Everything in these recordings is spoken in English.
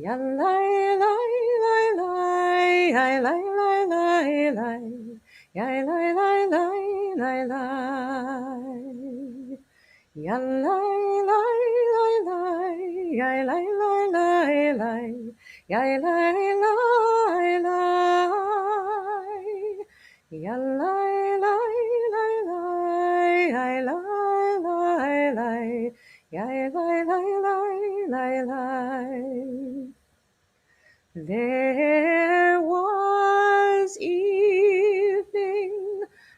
Yalai, lai, lai, lai, lai, lai, lai, lai, lai. Yai, lai, lai, lai, lai, lai. Yalai, lai, lai, lai, yai, lai, lai, lai, lai. Yai, lai, lai, lai. Yalai, lai, lai, lai, yai, lai, lai, lai. Yai, lai, lai, lai, lai, lai. There was evening,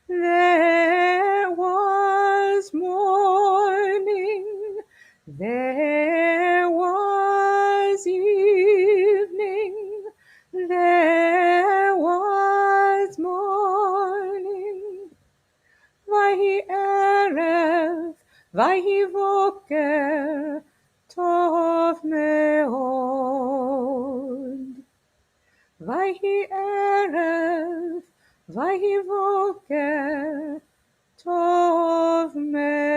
there was morning, there was evening, there was morning. Vahi erev, vahi voker, tov meod. Vahi erev, vahi voker, tov meod.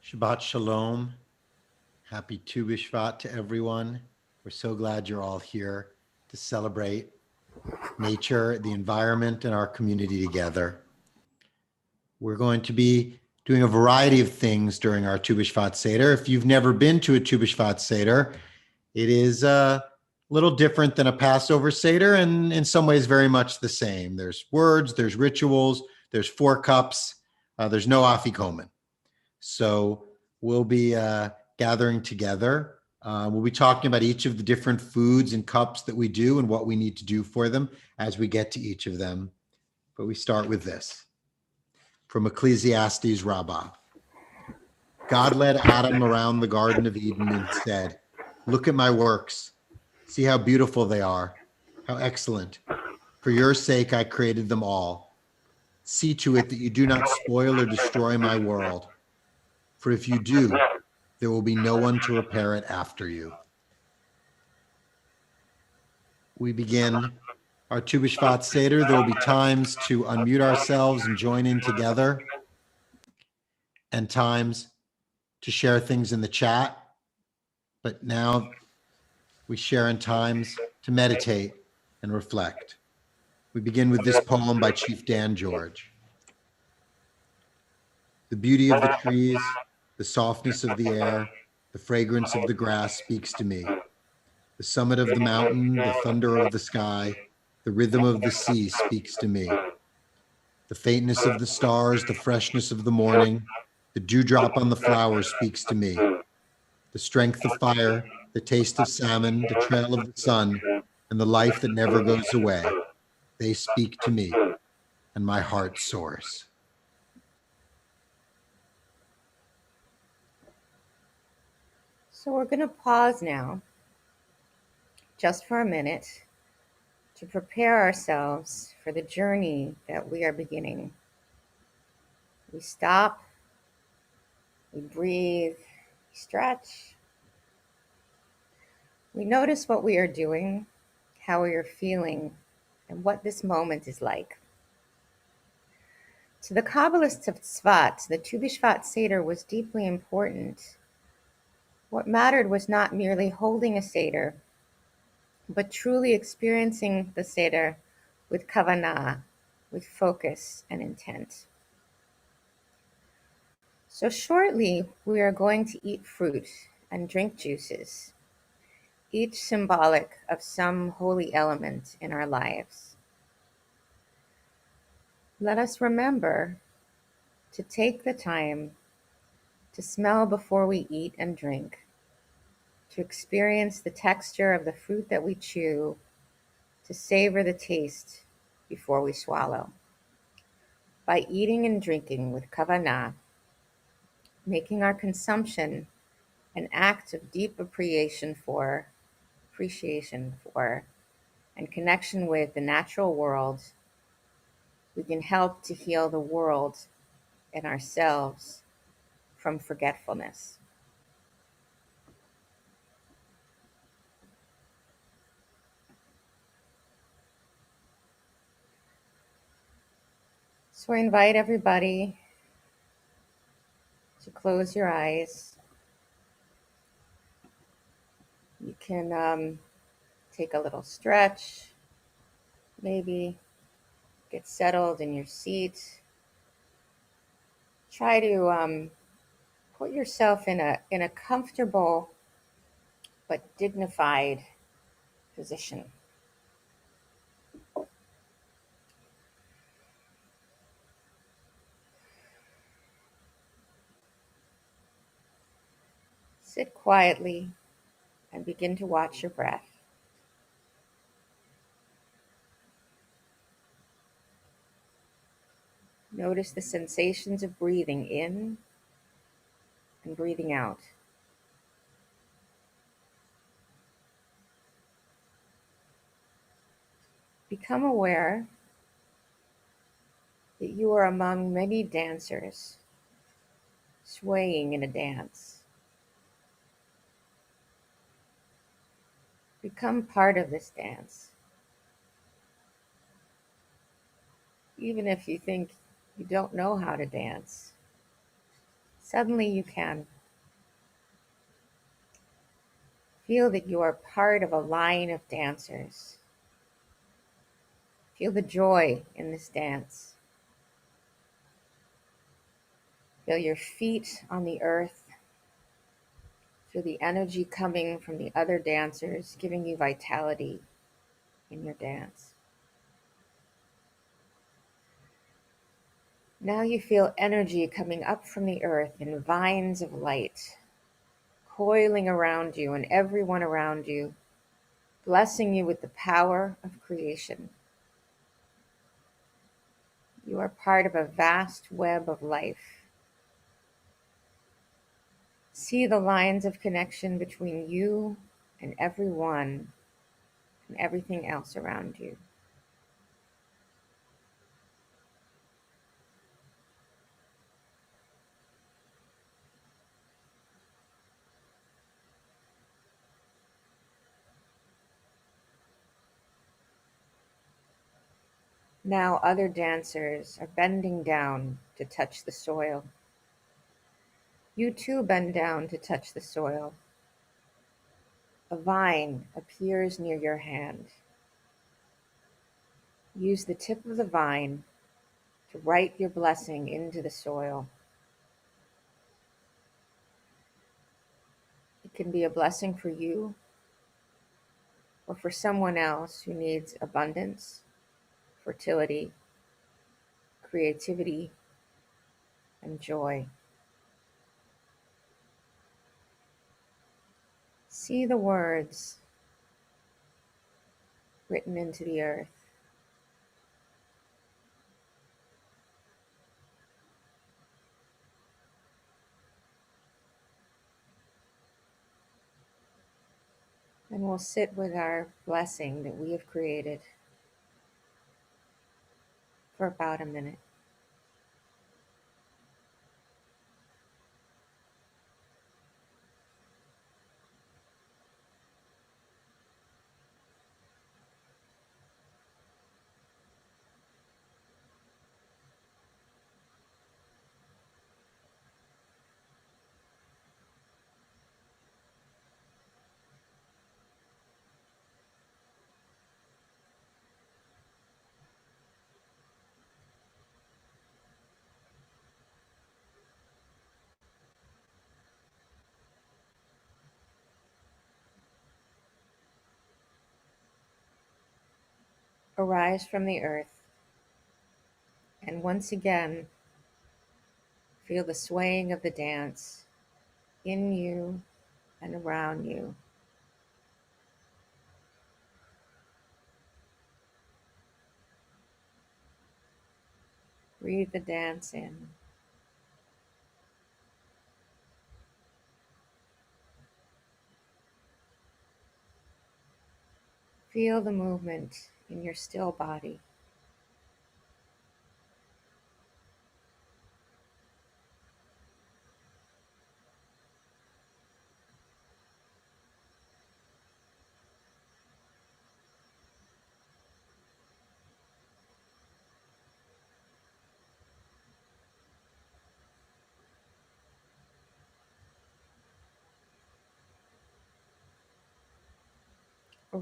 Shabbat Shalom. Happy Tu B'Shvat to everyone. We're so glad you're all here to celebrate nature, the environment, and our community together. We're going to be doing a variety of things during our Tu B'Shvat Seder. If you've never been to a Tu B'Shvat Seder, it is a little different than a Passover Seder, and in some ways very much the same. There's words, there's rituals, there's 4 cups, there's no afikomen. So we'll be gathering together. We'll be talking about each of the different foods and cups that we do and what we need to do for them as we get to each of them. But we start with this. From Ecclesiastes Rabbah. God led Adam around the Garden of Eden and said, "Look at my works. See how beautiful they are, how excellent. For your sake I created them all. See to it that you do not spoil or destroy my world. For if you do, there will be no one to repair it after you." We begin our Tu B'Shvat Seder. There will be times to unmute ourselves and join in together, and times to share things in the chat. But now we share in times to meditate and reflect. We begin with this poem by Chief Dan George. The beauty of the trees, the softness of the air, the fragrance of the grass speaks to me. The summit of the mountain, the thunder of the sky, the rhythm of the sea speaks to me. The faintness of the stars, the freshness of the morning, the dewdrop on the flower speaks to me. The strength of fire, the taste of salmon, the trail of the sun, and the life that never goes away, they speak to me, and my heart soars. So we're going to pause now, just for a minute, to prepare ourselves for the journey that we are beginning. We stop, we breathe, we stretch. We notice what we are doing, how we are feeling, and what this moment is like. To the Kabbalists of Tzvat, the Tu B'Shvat Seder was deeply important. What mattered was not merely holding a Seder, but truly experiencing the Seder with kavanah, with focus and intent. So shortly, we are going to eat fruit and drink juices, each symbolic of some holy element in our lives. Let us remember to take the time to smell before we eat and drink, to experience the texture of the fruit that we chew, to savor the taste before we swallow. By eating and drinking with kavanah, making our consumption an act of deep appreciation for, and connection with the natural world, we can help to heal the world and ourselves from forgetfulness. So I invite everybody to close your eyes. You can take a little stretch, maybe get settled in your seat. Try to put yourself in a comfortable but dignified position. Sit quietly and begin to watch your breath. Notice the sensations of breathing in and breathing out. Become aware that you are among many dancers swaying in a dance. Become part of this dance. Even if you think you don't know how to dance, suddenly you can. Feel that you are part of a line of dancers. Feel the joy in this dance. Feel your feet on the earth. Feel the energy coming from the other dancers, giving you vitality in your dance. Now you feel energy coming up from the earth in vines of light, coiling around you and everyone around you, blessing you with the power of creation. You are part of a vast web of life. See the lines of connection between you and everyone and everything else around you. Now other dancers are bending down to touch the soil. You too bend down to touch the soil. A vine appears near your hand. Use the tip of the vine to write your blessing into the soil. It can be a blessing for you or for someone else who needs abundance, fertility, creativity, and joy. See the words written into the earth. And we'll sit with our blessing that we have created for about a minute. Arise from the earth and once again feel the swaying of the dance in you and around you. Breathe the dance in. Feel the movement in your still body.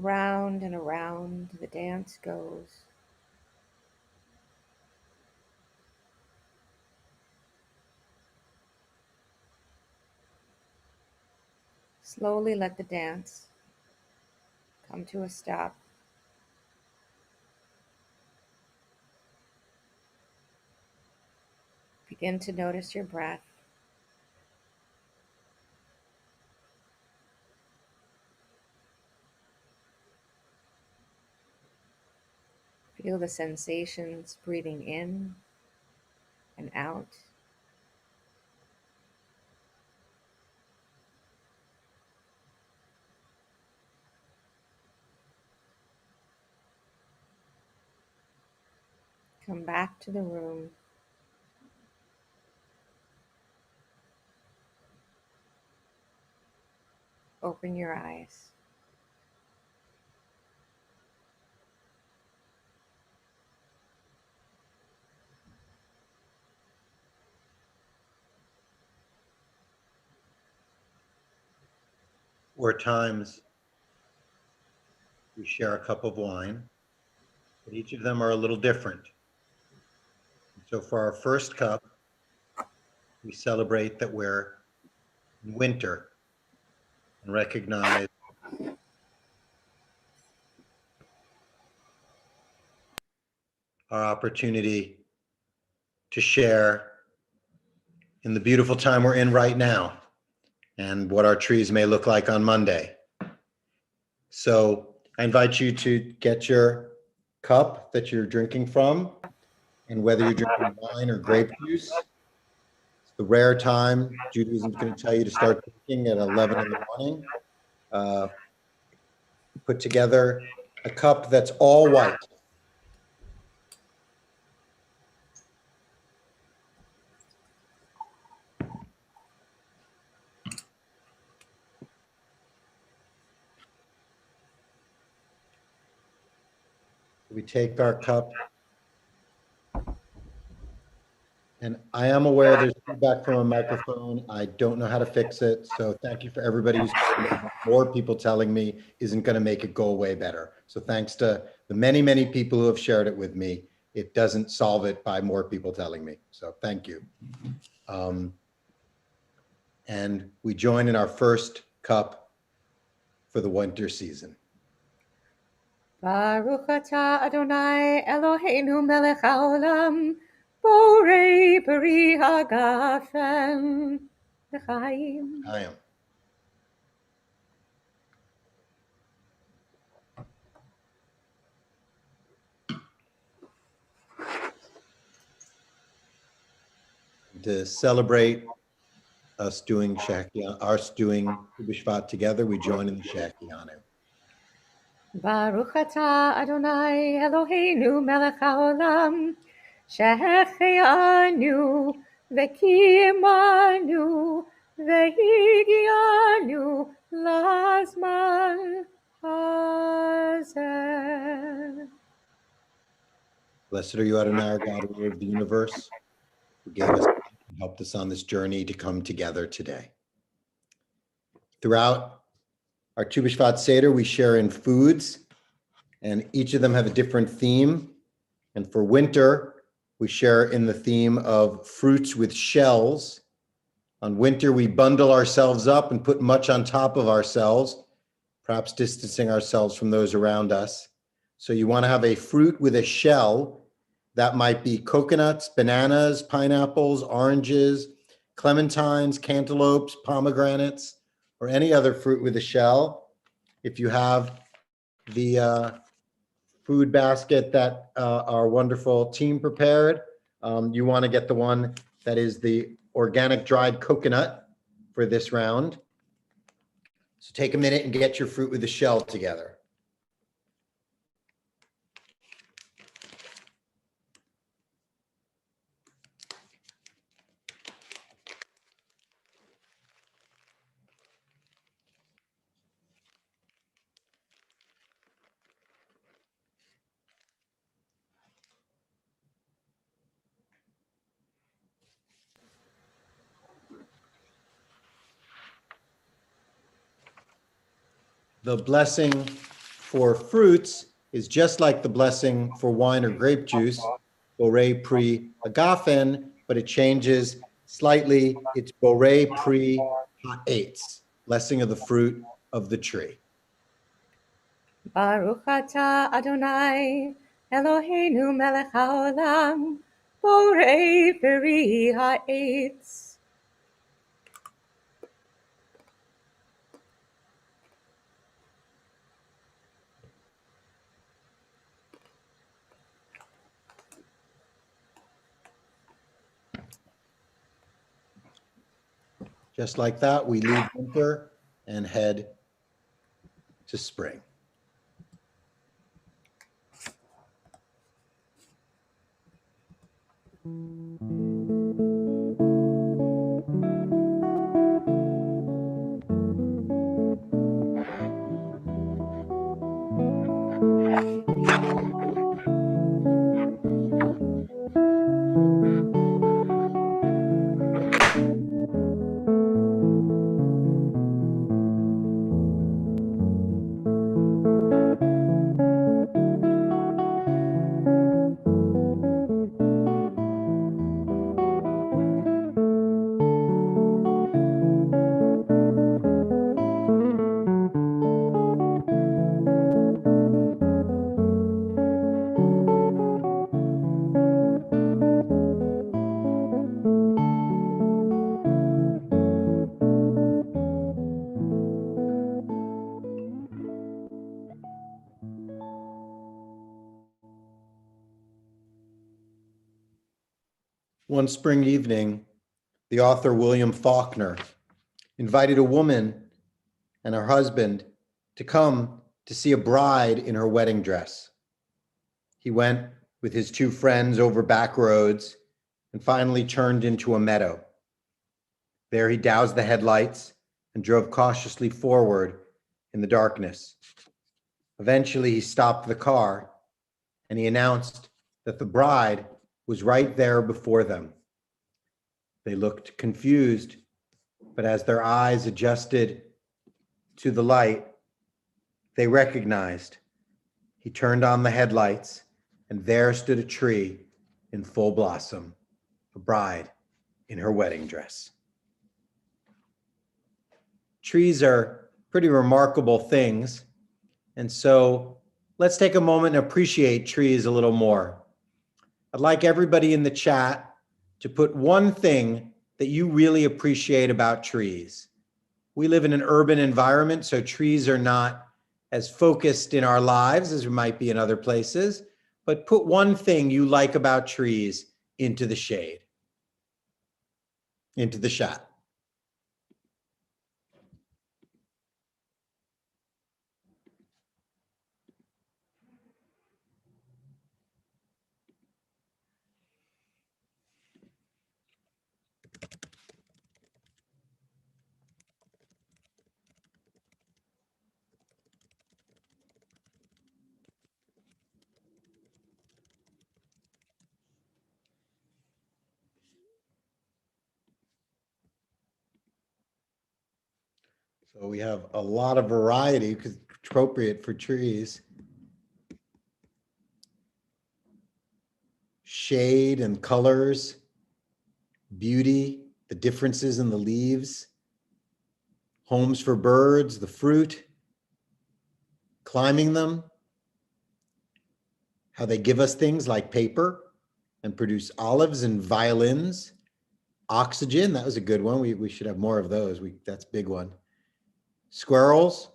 Around and around the dance goes. Slowly let the dance come to a stop. Begin to notice your breath. Feel the sensations breathing in and out. Come back to the room. Open your eyes. Or times we share a cup of wine, but each of them are a little different. So for our first cup, we celebrate that we're in winter and recognize our opportunity to share in the beautiful time we're in right now and what our trees may look like on Monday. So I invite you to get your cup that you're drinking from, and whether you're drinking wine or grape juice, it's the rare time Judaism's going to tell you to start drinking at 11 in the morning. Put together a cup that's all white. We take our cup, and I am aware there's feedback from a microphone. I don't know how to fix it. So thank you for everybody who's told me. More people telling me isn't going to make it go away better. So thanks to the many, many people who have shared it with me. It doesn't solve it by more people telling me. So thank you. And we join in our first cup for the winter season. Baruch atah Adonai Eloheinu melech haolam, borei peri hagafen l'chaim. I am. To celebrate us doing B'shevat together, we join in the Shechianu. Baruch atah Adonai Eloheinu melech haolam, shehechianu v'kiyimanu v'higianu lazman hazeh. Blessed are you, Adonai, our God, ruler of the universe, who gave us and helped us on this journey to come together today. Throughout our B'shevat Seder, we share in foods, and each of them have a different theme. And for winter, we share in the theme of fruits with shells. On winter, we bundle ourselves up and put much on top of ourselves, perhaps distancing ourselves from those around us. So you want to have a fruit with a shell. That might be coconuts, bananas, pineapples, oranges, clementines, cantaloupes, pomegranates, or any other fruit with a shell. If you have the food basket that our wonderful team prepared, you want to get the one that is the organic dried coconut for this round. So take a minute and get your fruit with the shell together. The blessing for fruits is just like the blessing for wine or grape juice, Borei Pri Agafen, but it changes slightly. It's Borei Pri Ha'etz, blessing of the fruit of the tree. Baruch atah Adonai Eloheinu melech haolam borei peri ha'etz. Just like that, we leave winter and head to spring. One spring evening, the author William Faulkner invited a woman and her husband to come to see a bride in her wedding dress. He went with his two friends over back roads and finally turned into a meadow. There he doused the headlights and drove cautiously forward in the darkness. Eventually, he stopped the car and he announced that the bride was right there before them. They looked confused, but as their eyes adjusted to the light, they recognized. He turned on the headlights, and there stood a tree in full blossom, a bride in her wedding dress. Trees are pretty remarkable things, and so let's take a moment and appreciate trees a little more. I'd like everybody in the chat to put one thing that you really appreciate about trees. We live in an urban environment, so trees are not as focused in our lives as we might be in other places, but put one thing you like about trees into the shade, into the chat. So we have a lot of variety because it's appropriate for trees. Shade and colors, beauty, the differences in the leaves, homes for birds, the fruit, climbing them, how they give us things like paper and produce olives and violins, oxygen, that was a good one. We should have more of those. That's a big one. Squirrels,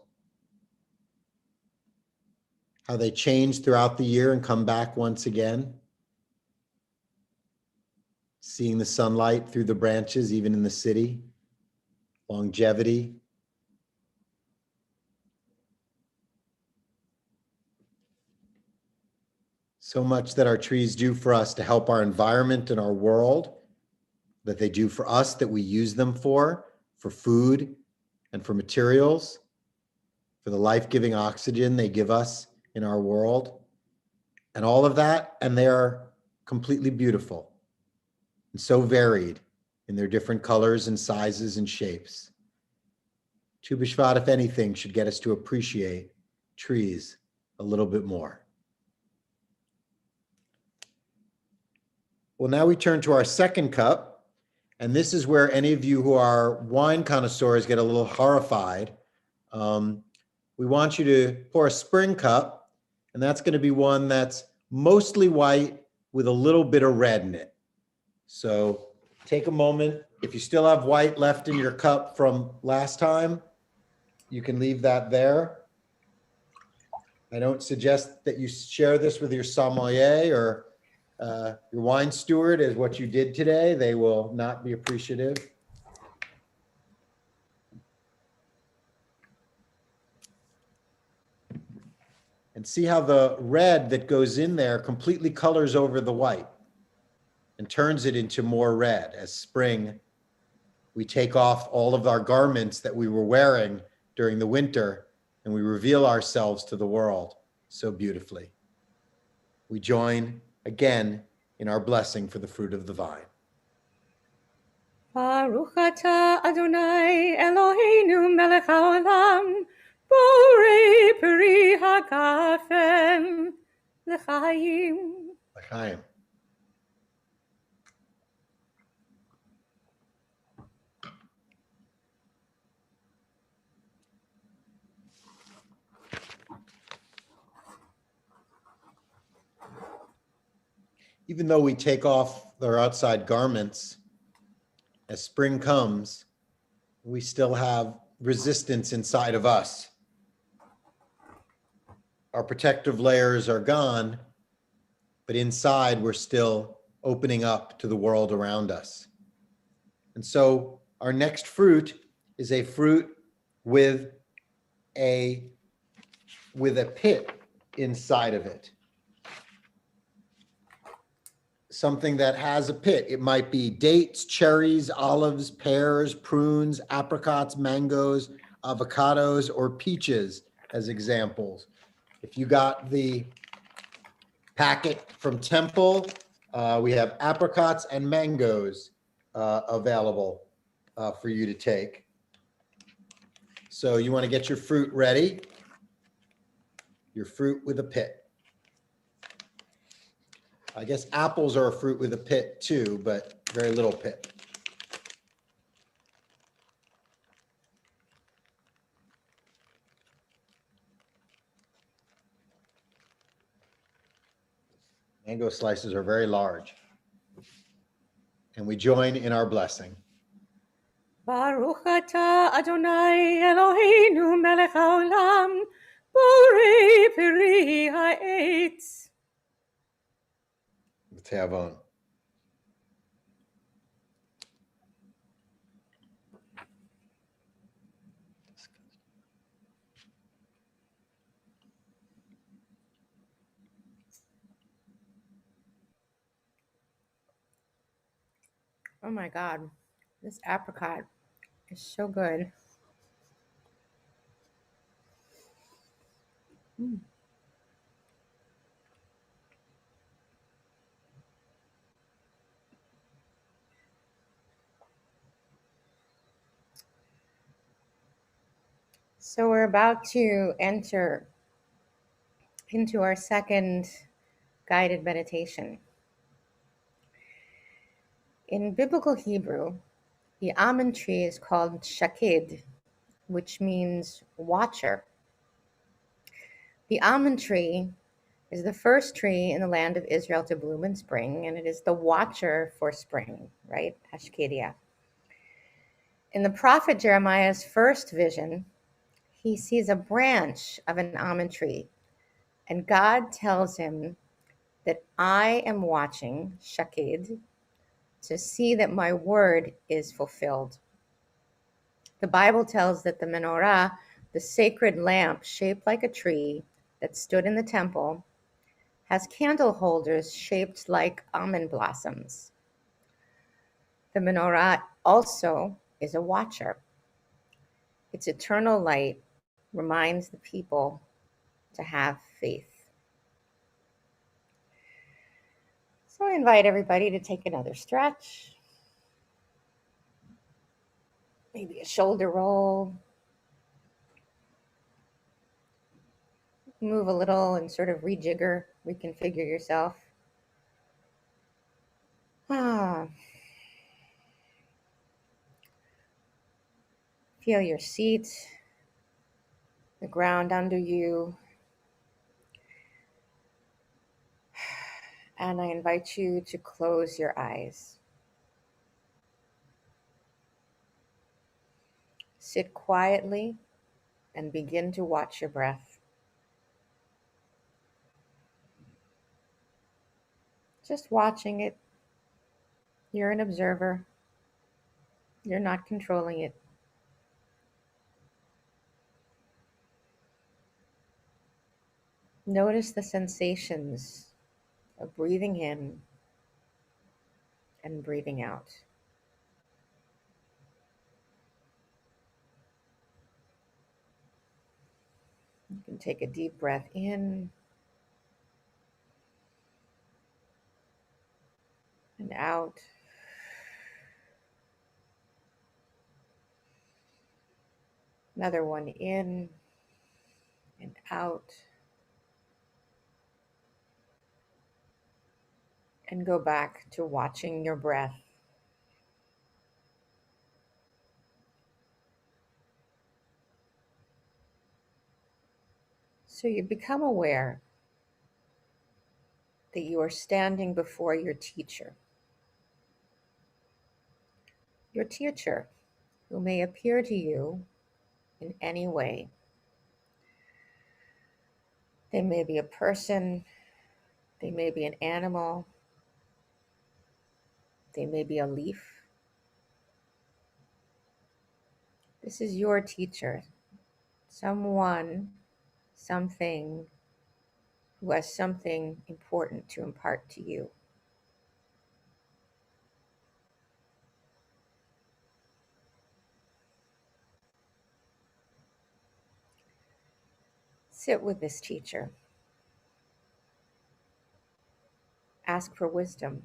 how they change throughout the year and come back once again. Seeing the sunlight through the branches, even in the city. Longevity. So much that our trees do for us to help our environment and our world, that they do for us, that we use them for food and for materials, for the life-giving oxygen they give us in our world, and all of that, and they are completely beautiful and so varied in their different colors and sizes and shapes. Tu B'Shvat, if anything, should get us to appreciate trees a little bit more. Well, now we turn to our second cup, and this is where any of you who are wine connoisseurs get a little horrified. We want you to pour a spring cup, and that's going to be one that's mostly white with a little bit of red in it. So take a moment. If you still have white left in your cup from last time, you can leave that there. I don't suggest that you share this with your sommelier or your wine steward as what you did today. They will not be appreciative. And see how the red that goes in there completely colors over the white and turns it into more red. As spring, we take off all of our garments that we were wearing during the winter and we reveal ourselves to the world so beautifully. We join again in our blessing for the fruit of the vine. Baruch atah Adonai Eloheinu melech haolam, borei peri hagafen l'chaim. L'chaim. Even though we take off our outside garments, as spring comes, we still have resistance inside of us. Our protective layers are gone, but inside we're still opening up to the world around us. And so our next fruit is a fruit with a pit inside of it. Something that has a pit. It might be dates, cherries, olives, pears, prunes, apricots, mangoes, avocados, or peaches as examples. If you got the packet from Temple, we have apricots and mangoes available for you to take. So you want to get your fruit ready, your fruit with a pit. I guess apples are a fruit with a pit too, but very little pit. Mango slices are very large. And we join in our blessing. Baruch atah Adonai Eloheinu melech haolam, borei peri ha'etz. The Teavon. Oh my God, this apricot is so good. So we're about to enter into our second guided meditation. In biblical Hebrew, the almond tree is called shaked, which means watcher. The almond tree is the first tree in the land of Israel to bloom in spring, and it is the watcher for spring, right? Hashkedia. In the prophet Jeremiah's first vision, he sees a branch of an almond tree, and God tells him that I am watching, shaked, to see that my word is fulfilled. The Bible tells that the menorah, the sacred lamp shaped like a tree that stood in the temple, has candle holders shaped like almond blossoms. The menorah also is a watcher. Its eternal light reminds the people to have faith. So I invite everybody to take another stretch, maybe a shoulder roll, Move a little and sort of rejigger, reconfigure yourself. Ah, feel your seat, the ground under you, and I invite you to close your eyes. Sit quietly and begin to watch your breath. Just watching it. You're an observer. You're not controlling it. Notice the sensations of breathing in and breathing out. You can take a deep breath in and out. Another one in and out. And go back to watching your breath. So you become aware that you are standing before your teacher. Your teacher, who may appear to you in any way. They may be a person, they may be an animal, they may be a leaf. This is your teacher, someone, something who has something important to impart to you. Sit with this teacher. Ask for wisdom.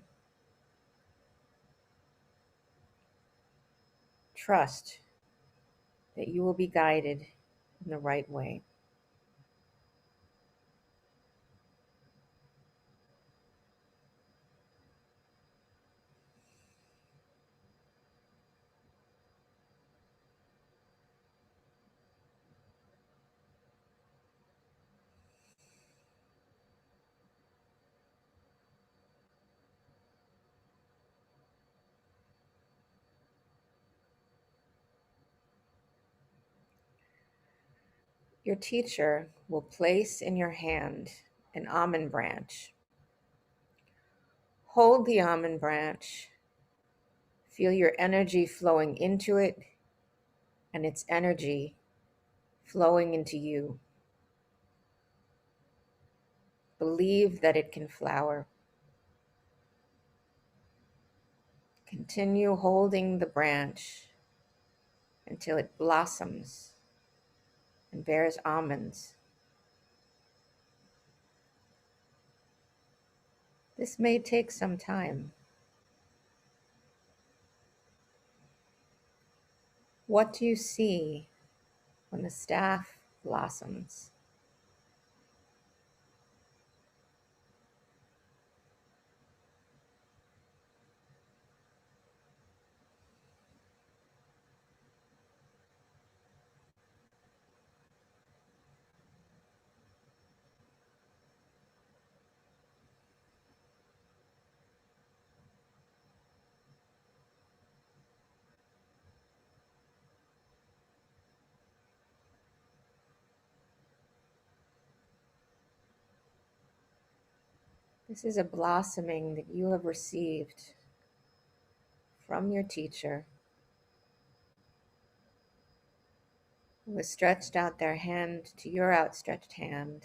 Trust that you will be guided in the right way. Your teacher will place in your hand an almond branch. Hold the almond branch. Feel your energy flowing into it and its energy flowing into you. Believe that it can flower. Continue holding the branch until it blossoms and bears almonds. This may take some time. What do you see when the staff blossoms? This is a blossoming that you have received from your teacher, who has stretched out their hand to your outstretched hand.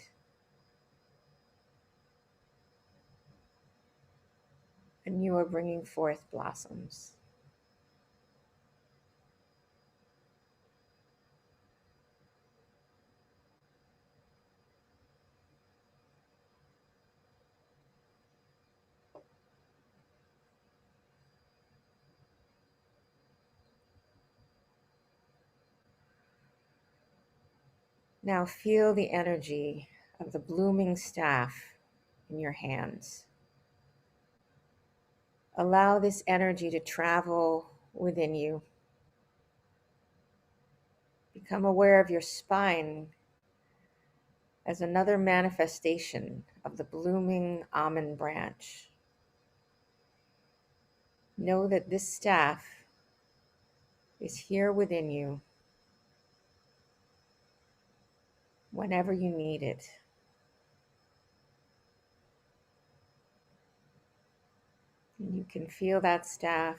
And you are bringing forth blossoms. Now feel the energy of the blooming staff in your hands. Allow this energy to travel within you. Become aware of your spine as another manifestation of the blooming almond branch. Know that this staff is here within you whenever you need it. And you can feel that staff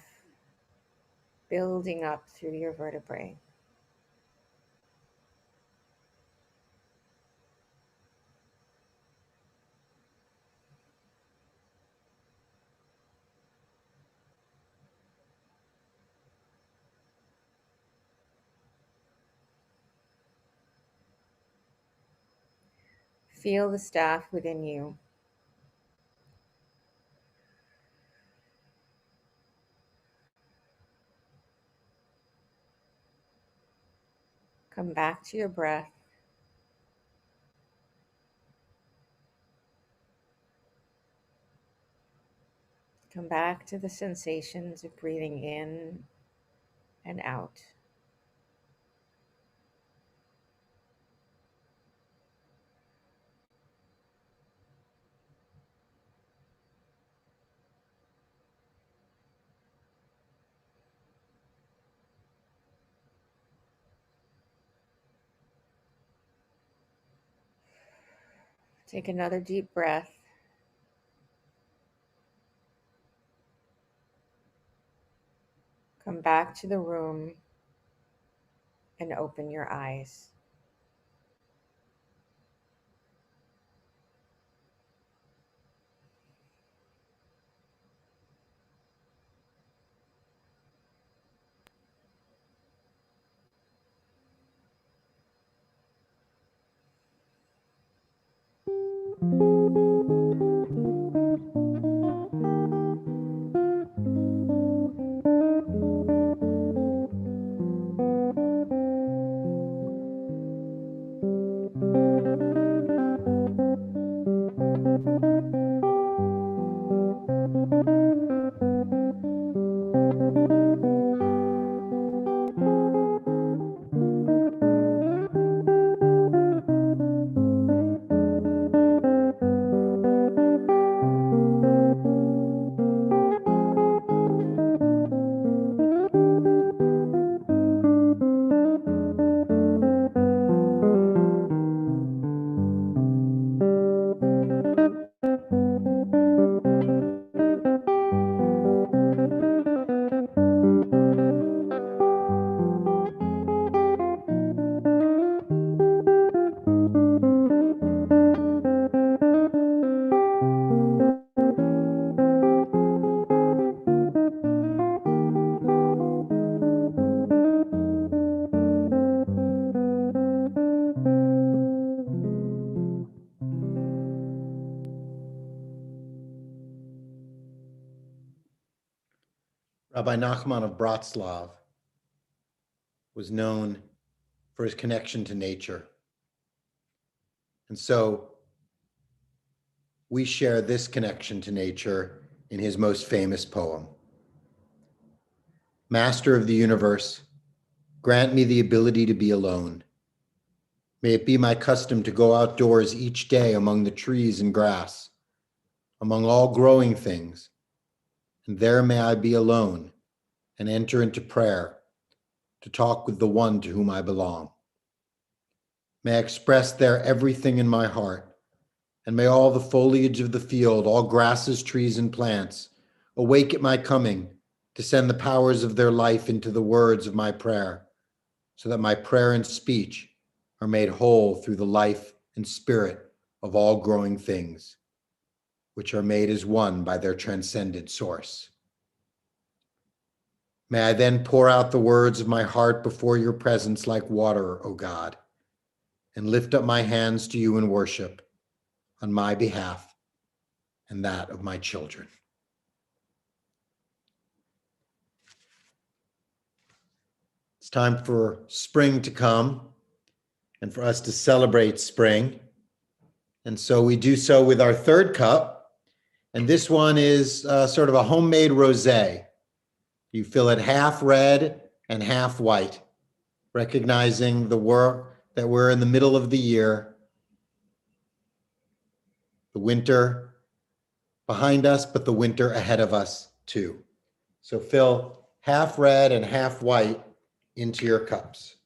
building up through your vertebrae. Feel the staff within you. Come back to your breath. Come back to the sensations of breathing in and out. Take another deep breath. Come back to the room and open your eyes. Rabbi Nachman of Bratslav was known for his connection to nature. And so we share this connection to nature in his most famous poem. Master of the universe, grant me the ability to be alone. May it be my custom to go outdoors each day among the trees and grass, among all growing things, and there may I be alone and enter into prayer to talk with the one to whom I belong. May I express there everything in my heart, and may all the foliage of the field, all grasses, trees, and plants, awake at my coming to send the powers of their life into the words of my prayer, so that my prayer and speech are made whole through the life and spirit of all growing things, which are made as one by their transcendent source. May I then pour out the words of my heart before your presence like water, O God, and lift up my hands to you in worship on my behalf and that of my children. It's time for spring to come and for us to celebrate spring. And so we do so with our third cup. And this one is sort of a homemade rosé. You fill it half red and half white, recognizing that we're in the middle of the year, the winter behind us, but the winter ahead of us too. So fill half red and half white into your cups.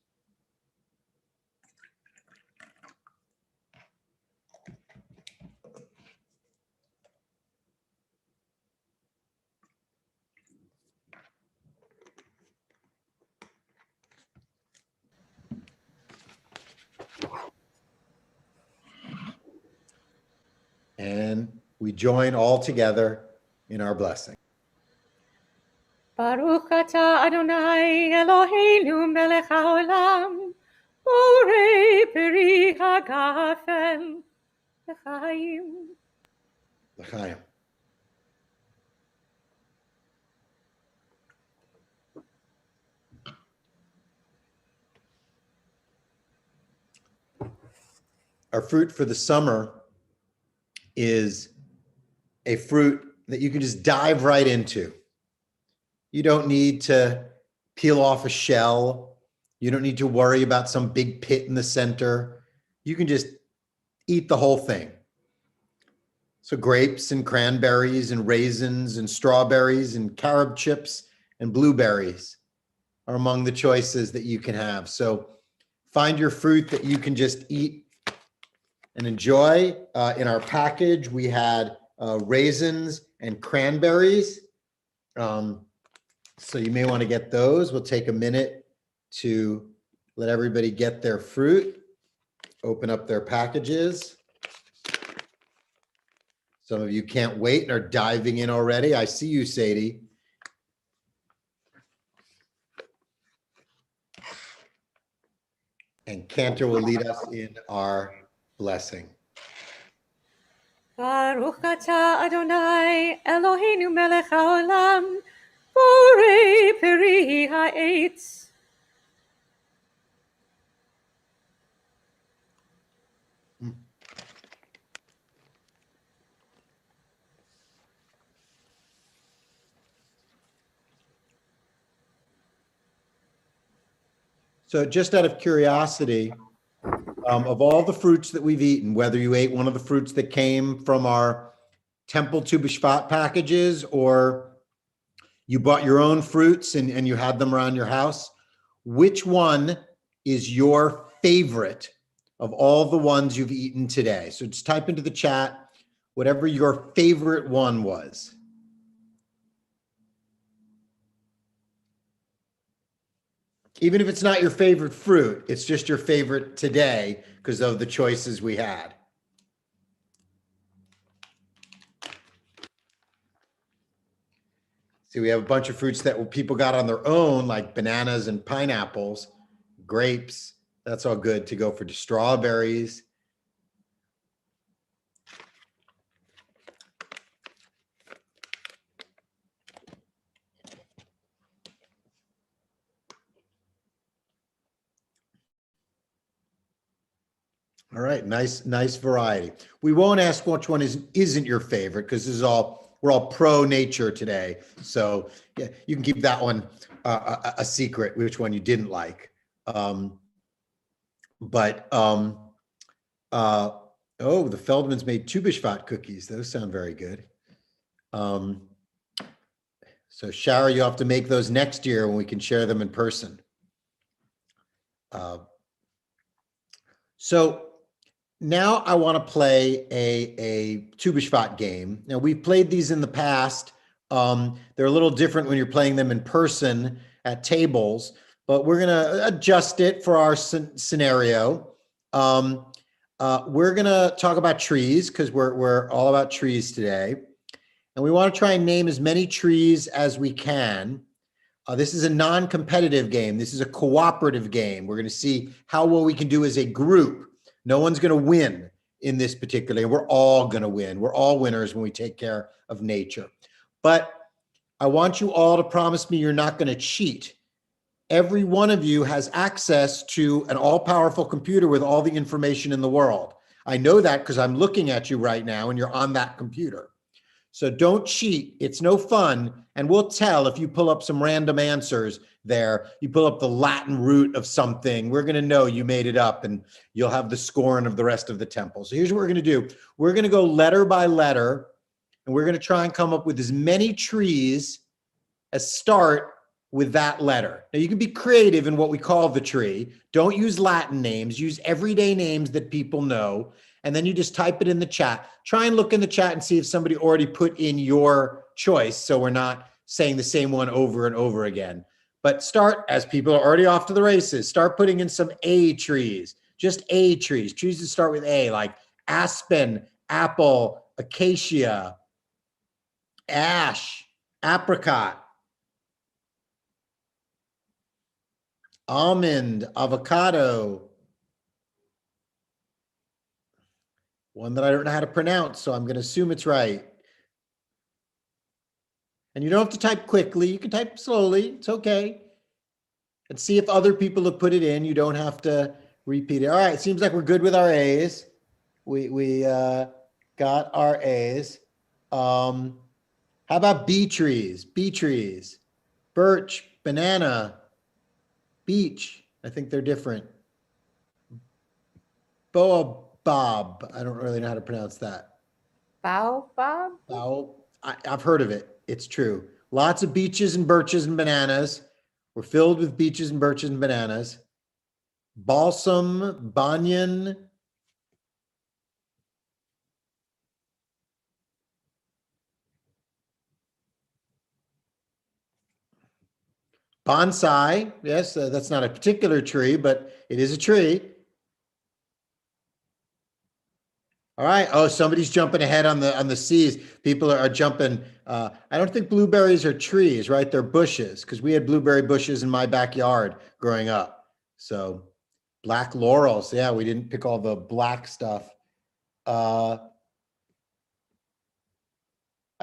And we join all together in our blessing. Baruch atah Adonai Eloheinu melech haolam, borei peri hagafen l'chaim. L'chaim. Our fruit for the summer is a fruit that you can just dive right into. You don't need to peel off a shell. You don't need to worry about some big pit in the center. You can just eat the whole thing. So grapes and cranberries and raisins and strawberries and carob chips and blueberries are among the choices that you can have. So find your fruit that you can just eat and enjoy. In our package, we had raisins and cranberries. So you may want to get those. We'll take a minute to let everybody get their fruit, open up their packages. Some of you can't wait and are diving in already. I see you, Sadie. And Cantor will lead us in our blessing. Baruch atah Adonai Eloheinu melech haolam, borei peri ha'etz. So just out of curiosity, of all the fruits that we've eaten, whether you ate one of the fruits that came from our Temple to B'Shvat packages or you bought your own fruits and you had them around your house, which one is your favorite of all the ones you've eaten today? So just type into the chat whatever your favorite one was. Even if it's not your favorite fruit, it's just your favorite today because of the choices we had. See, we have a bunch of fruits that people got on their own, like bananas and pineapples, grapes. That's all good to go for strawberries. All right, nice variety. We won't ask which one isn't your favorite because this is we're all pro nature today. So yeah, you can keep that one a secret, which one you didn't like. Oh, the Feldmans made 2 B'Shvat cookies. Those sound very good. So Shara, you have to make those next year when we can share them in person. So now I want to play a 2 B'Shvat game. Now we've played these in the past. They're a little different when you're playing them in person at tables, but we're going to adjust it for our scenario. We're going to talk about trees because we're all about trees today. And we want to try and name as many trees as we can. This is a non-competitive game. This is a cooperative game. We're going to see how well we can do as a group. No one's going to win in this particular game. We're all going to win. We're all winners when we take care of nature. But I want you all to promise me you're not going to cheat. Every one of you has access to an all-powerful computer with all the information in the world. I know that because I'm looking at you right now and you're on that computer. So don't cheat. It's no fun. And we'll tell if you pull up some random answers there. You pull up the Latin root of something. We're going to know you made it up and you'll have the scorn of the rest of the temple. So here's what we're going to do. We're going to go letter by letter and we're going to try and come up with as many trees as start with that letter. Now you can be creative in what we call the tree. Don't use Latin names, use everyday names that people know. And then you just type it in the chat. Try and look in the chat and see if somebody already put in your choice. So we're not saying the same one over and over again. But start, as people are already off to the races, start putting in some A trees, just A trees, trees that start with A, like aspen, apple, acacia, ash, apricot, almond, avocado, one that I don't know how to pronounce, so I'm going to assume it's right. And you don't have to type quickly. You can type slowly. It's okay. And see if other people have put it in. You don't have to repeat it. All right. It seems like we're good with our A's. We got our A's. How about B trees? B trees. Birch, banana, beech. I think they're different. Boab. I don't really know how to pronounce that. Baobab? Oh, I've heard of it. It's true. Lots of beeches and birches and bananas. We're filled with beeches and birches and bananas. Balsam, banyan. Bonsai. Yes, that's not a particular tree, but it is a tree. All right. Oh, somebody's jumping ahead on the C's. People are jumping. I don't think blueberries are trees, right? They're bushes because we had blueberry bushes in my backyard growing up. So black laurels. Yeah, we didn't pick all the black stuff. I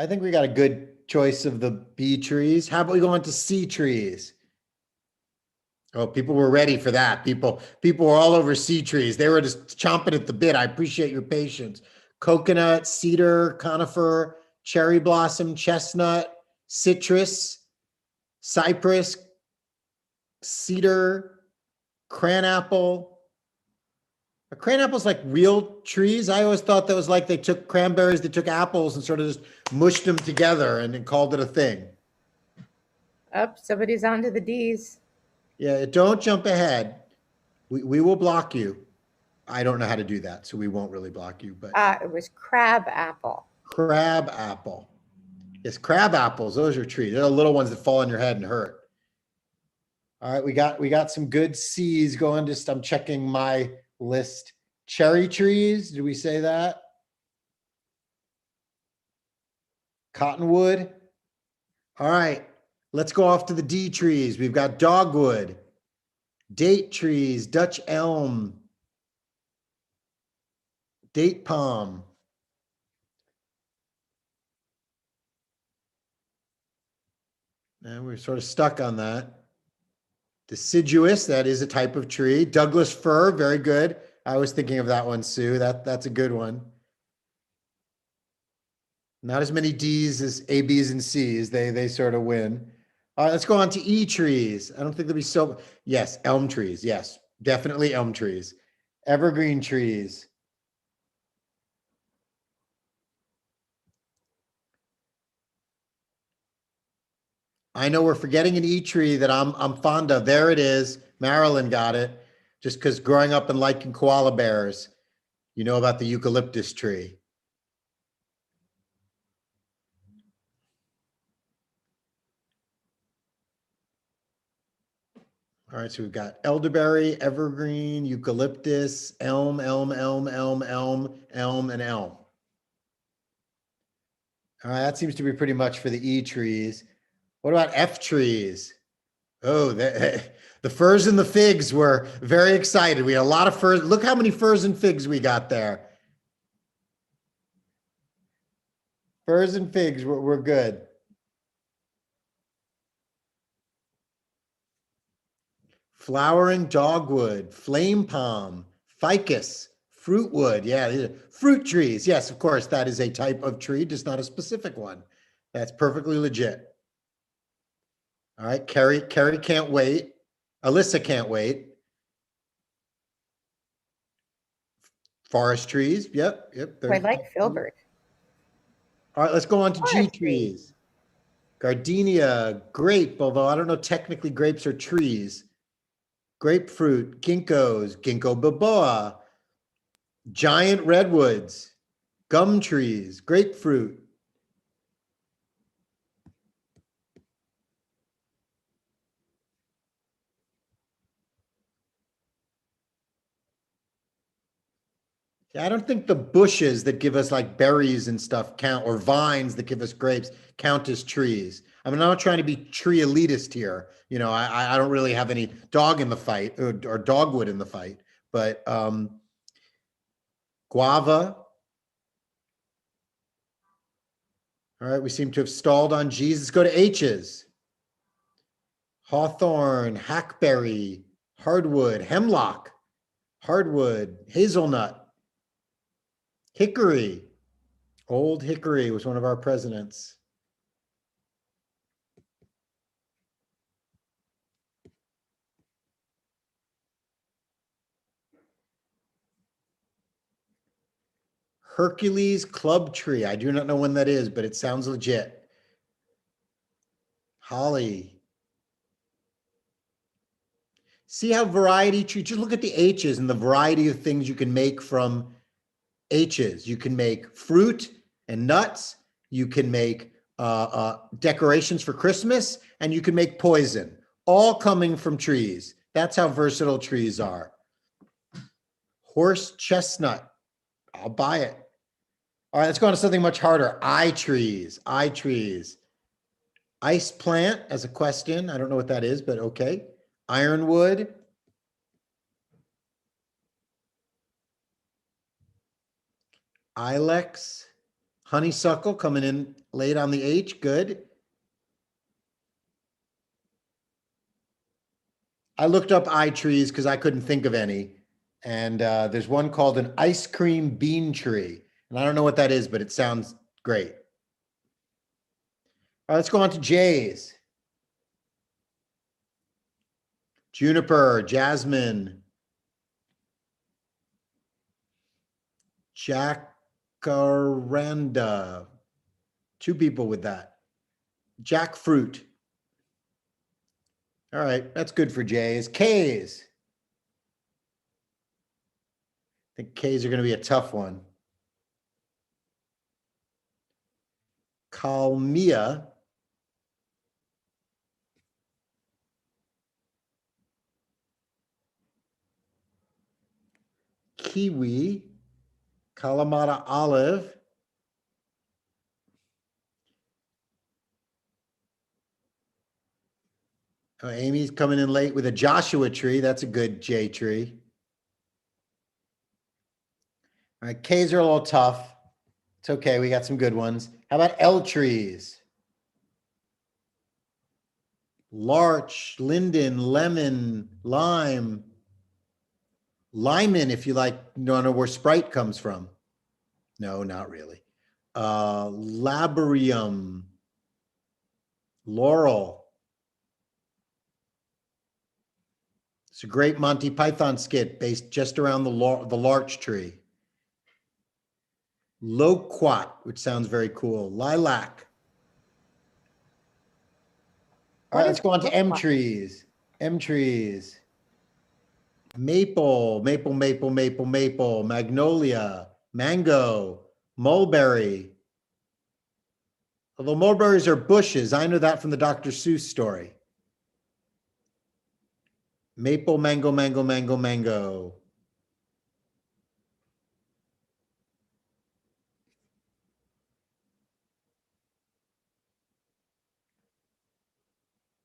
think we got a good choice of the B trees. How about we go on to C trees? Oh, people were ready for that. People were all over C trees. They were just chomping at the bit. I appreciate your patience. Coconut, cedar, conifer, cherry blossom, chestnut, citrus, cypress, cedar, cranapple. A cranapple's like real trees. I always thought that was like they took cranberries, they took apples and sort of just mushed them together and then called it a thing. Oh, somebody's on to the D's. Yeah, don't jump ahead. We will block you. I don't know how to do that, so we won't really block you, but It was crab apple. crab apple. Yes, crab apples, those are trees. They're the little ones that fall on your head and hurt. All right, we got some good C's going. Just I'm checking my list. Cherry trees, did we say that? Cottonwood. All right, let's go off to the D trees. We've got dogwood, date trees, Dutch elm, date palm. And we're sort of stuck on that. Deciduous, that is a type of tree. Douglas fir, very good. I was thinking of that one, Sue. That's a good one. Not as many D's as A, B's, and C's. They sort of win. All right, let's go on to E trees. I don't think there'll be so. Yes, elm trees. Yes, definitely elm trees. Evergreen trees. I know we're forgetting an E tree that I'm fond of. There it is. Marilyn got it. Just because growing up and liking koala bears, you know about the eucalyptus tree. All right, so we've got elderberry, evergreen, eucalyptus, elm, and elm. All right, that seems to be pretty much for the E trees. What about F trees? Oh, the firs and the figs were very excited. We had a lot of firs. Look how many firs and figs we got there. Firs and figs were good. Flowering dogwood, flame palm, ficus, Fruit wood, yeah. These are fruit trees. Yes, of course, that is a type of tree, just not a specific one. That's perfectly legit. All right, Carrie can't wait. Alyssa can't wait. Forest trees, yep. I like filbert. All right, let's go on to G Forest trees. trees. Gardenia, grape, although I don't know technically grapes are trees. Grapefruit, ginkgos, ginkgo biloba, giant redwoods, gum trees, grapefruit. Yeah, I don't think the bushes that give us like berries and stuff count, or vines that give us grapes count as trees. I mean, I'm not trying to be tree elitist here. You know, I don't really have any dog in the fight or dogwood in the fight, but guava. All right, we seem to have stalled on G's. Let's go to H's. Hawthorn, hackberry, hardwood, hemlock, hardwood, hazelnut, hickory. Old Hickory was one of our presidents. Hercules club tree. I do not know when that is, but it sounds legit. Holly. See how variety tree, just look at the H's and the variety of things you can make from H's. You can make fruit and nuts. You can make decorations for Christmas, and you can make poison, all coming from trees. That's how versatile trees are. Horse chestnut. I'll buy it. All right, let's go on to something much harder. Eye trees. Eye trees. Ice plant as a question. I don't know what that is, but okay. Ironwood. Ilex. Honeysuckle coming in late on the H. Good. I looked up eye trees because I couldn't think of any. And there's one called an ice cream bean tree. And I don't know what that is, but it sounds great. All right, let's go on to J's. Juniper, jasmine, jacaranda. Two people with that. Jackfruit. All right, that's good for J's. K's. I think K's are going to be a tough one. Kalmia. Kiwi. Kalamata olive. Oh, Amy's coming in late with a Joshua tree. That's a good J tree. All right, K's are a little tough. It's okay. We got some good ones. How about L trees? Larch, linden, lemon, lime, Lyman, if you like, don't know where Sprite comes from. No, not really. Laborium, laurel. It's a great Monty Python skit based just around the larch tree. Loquat, which sounds very cool. Lilac. All right, let's go on to M trees. M trees. Maple, magnolia, mango, mulberry. Although mulberries are bushes, I know that from the Dr. Seuss story. Maple, mango, mango.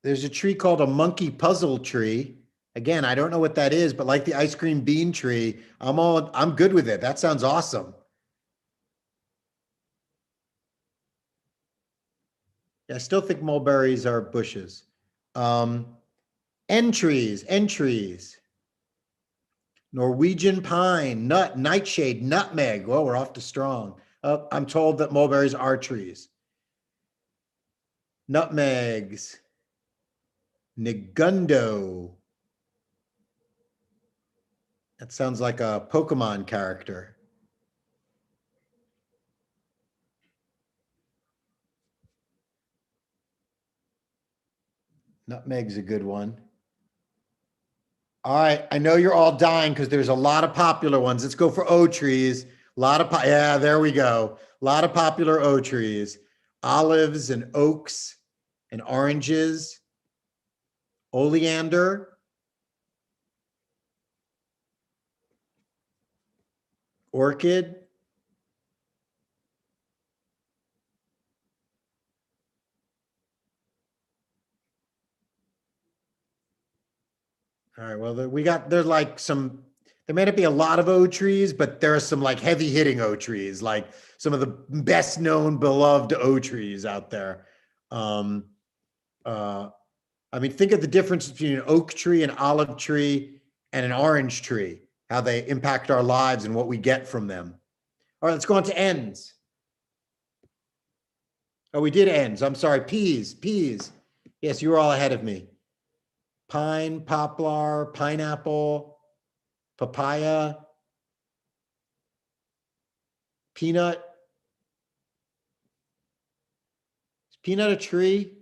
There's a tree called a monkey puzzle tree. Again, I don't know what that is, but like the ice cream bean tree, I'm good with it. That sounds awesome. Yeah, I still think mulberries are bushes. N trees. Norwegian pine, nut, nightshade, nutmeg. Well, we're off to strong. I'm told that mulberries are trees. Nutmegs. Nigundo. That sounds like a Pokemon character. Nutmeg's a good one. All right, I know you're all dying because there's a lot of popular ones. Let's go for O trees. A lot of yeah, there we go. A lot of popular O trees. Olives and oaks and oranges. Oleander. Orchid. All right, well, there's like some, there may not be a lot of O trees, but there are some like heavy hitting O trees, like some of the best known beloved O trees out there. Um, I mean, think of the difference between an oak tree, an olive tree, and an orange tree, how they impact our lives and what we get from them. All right, let's go on to ends. Oh, we did ends. I'm sorry. Peas. Yes, you were all ahead of me. Pine, poplar, pineapple, papaya, peanut. Is peanut a tree?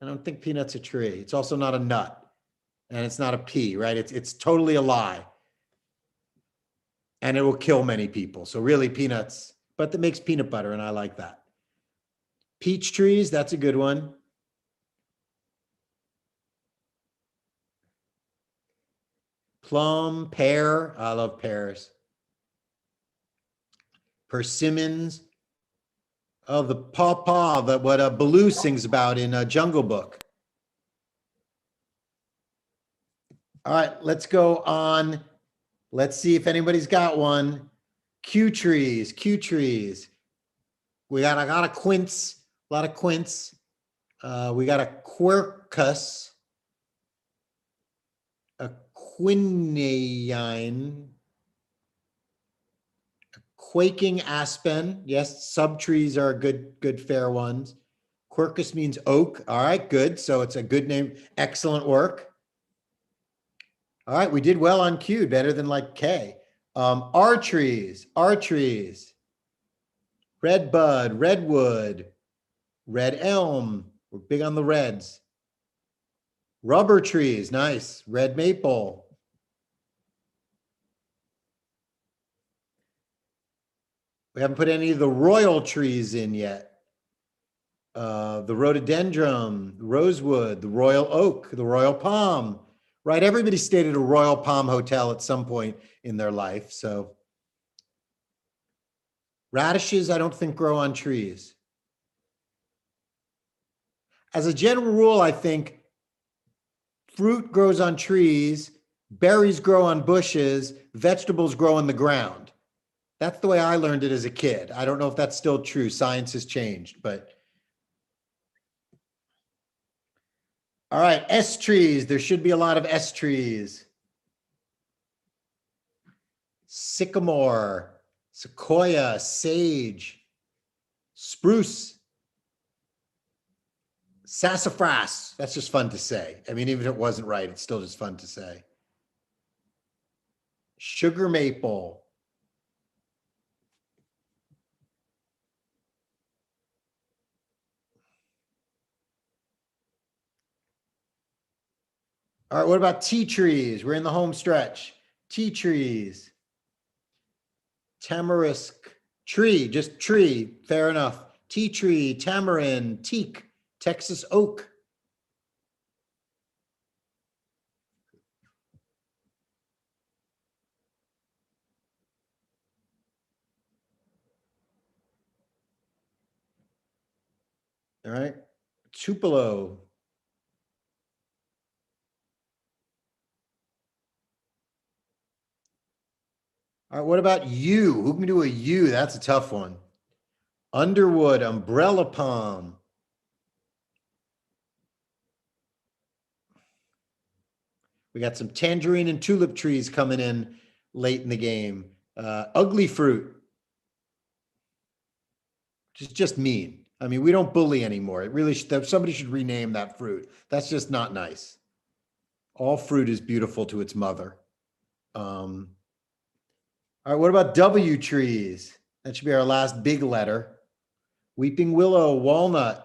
I don't think peanut's a tree. It's also not a nut, and it's not a pea, right? It's totally a lie, and it will kill many people. So really, peanuts, but that makes peanut butter, and I like that. Peach trees, that's a good one. Plum, pear, I love pears. Persimmons. Oh, the pawpaw, that what Baloo sings about in Jungle Book. All right, let's go on. Let's see if anybody's got one. Q trees. We got a lot of quince, a lot of quince. We got a quercus, a quinine, a quaking aspen. Yes, subtrees are good fair ones. Quercus means oak. All right, good. So it's a good name. Excellent work. All right, we did well on Q, better than like K. R trees, red bud, redwood, red elm. We're big on the reds. Rubber trees, nice. Red maple. We haven't put any of the royal trees in yet. The rhododendron, the rosewood, the royal oak, the royal palm, right? Everybody stayed at a royal palm hotel at some point in their life. So radishes, I don't think grow on trees. As a general rule, I think fruit grows on trees, berries grow on bushes, vegetables grow on the ground. That's the way I learned it as a kid. I don't know if that's still true. Science has changed, but. All right, S trees. There should be a lot of S trees. Sycamore, sequoia, sage, spruce, sassafras. That's just fun to say. I mean, even if it wasn't right, it's still just fun to say. Sugar maple. All right, what about tea trees? We're in the home stretch. Tea trees. Tamarisk tree, just tree, fair enough. Tea tree, tamarind, teak, Texas oak. All right, Tupelo. All right, what about yew? Who can do a yew? That's a tough one. Underwood, umbrella palm. We got some tangerine and tulip trees coming in late in the game. Ugly fruit, which is just mean. I mean, we don't bully anymore. It really somebody should rename that fruit. That's just not nice. All fruit is beautiful to its mother. All right, what about W trees? That should be our last big letter. Weeping willow, walnut.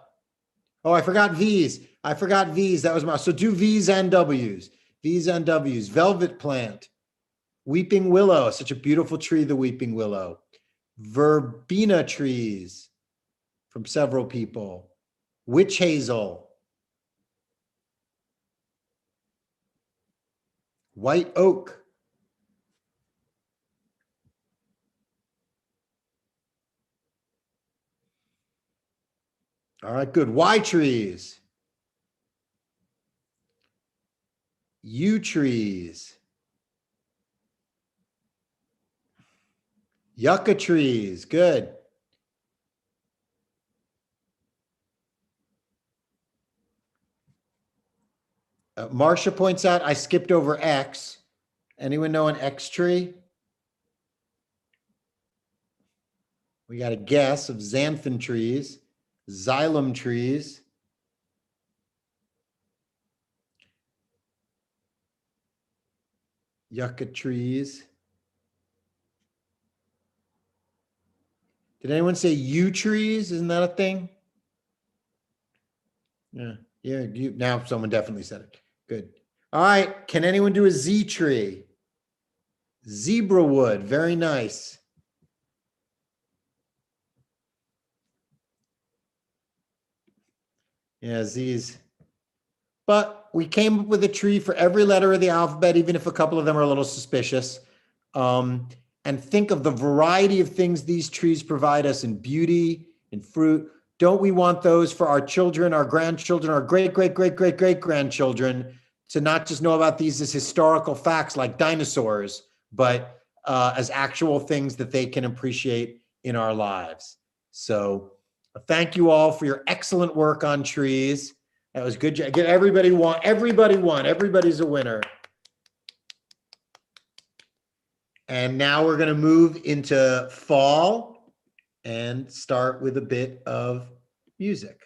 Oh, I forgot V's. That was so do V's and W's. V's and W's. Velvet plant. Weeping willow, such a beautiful tree, the weeping willow. Verbena trees from several people. Witch hazel. White oak. All right, good. Y trees. Yew trees. Yucca trees. Good. Marcia points out I skipped over X. Anyone know an X tree? We got a guess of xanthan trees, xylem trees. Yucca trees. Did anyone say yew trees? Isn't that a thing? Yeah. Now someone definitely said it. Good. All right. Can anyone do a Z tree? Zebra wood. Very nice. Yeah, Z's. But we came up with a tree for every letter of the alphabet, even if a couple of them are a little suspicious. And think of the variety of things these trees provide us in beauty, in fruit. Don't we want those for our children, our grandchildren, our great grandchildren to not just know about these as historical facts like dinosaurs, but as actual things that they can appreciate in our lives? So thank you all for your excellent work on trees. That was good. Everybody won. Everybody's a winner. And now we're going to move into fall and start with a bit of music.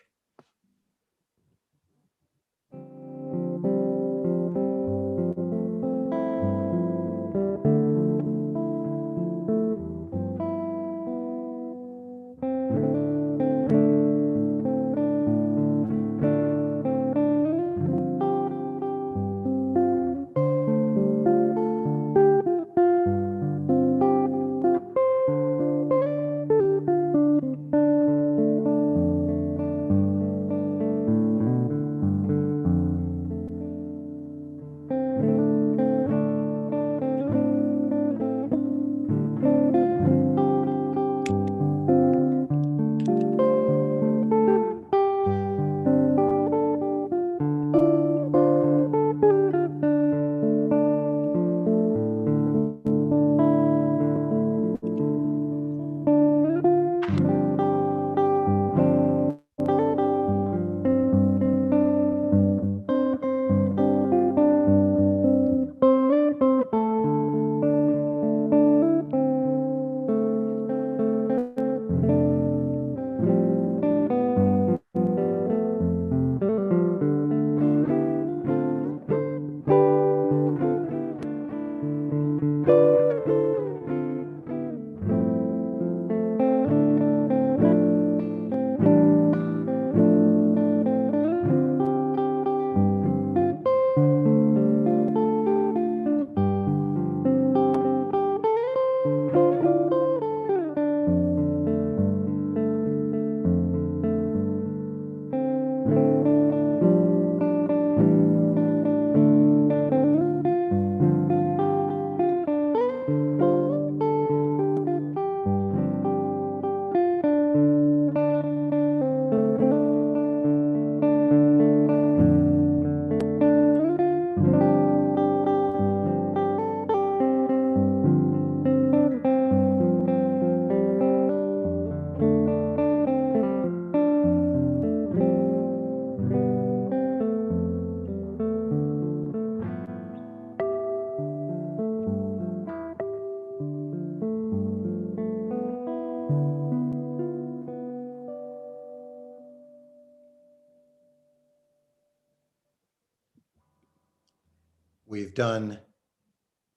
We've done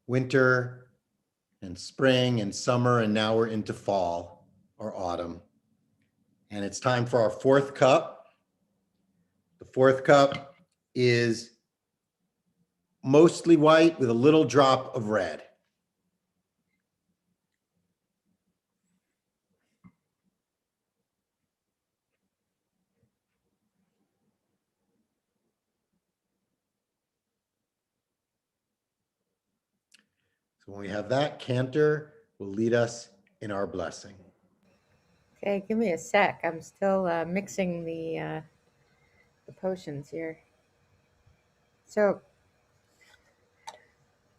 winter and spring and summer, and now we're into fall or autumn. And it's time for our fourth cup. The fourth cup is mostly white with a little drop of red. So when we have that, Cantor will lead us in our blessing. Okay, give me a sec. I'm still mixing the potions here. So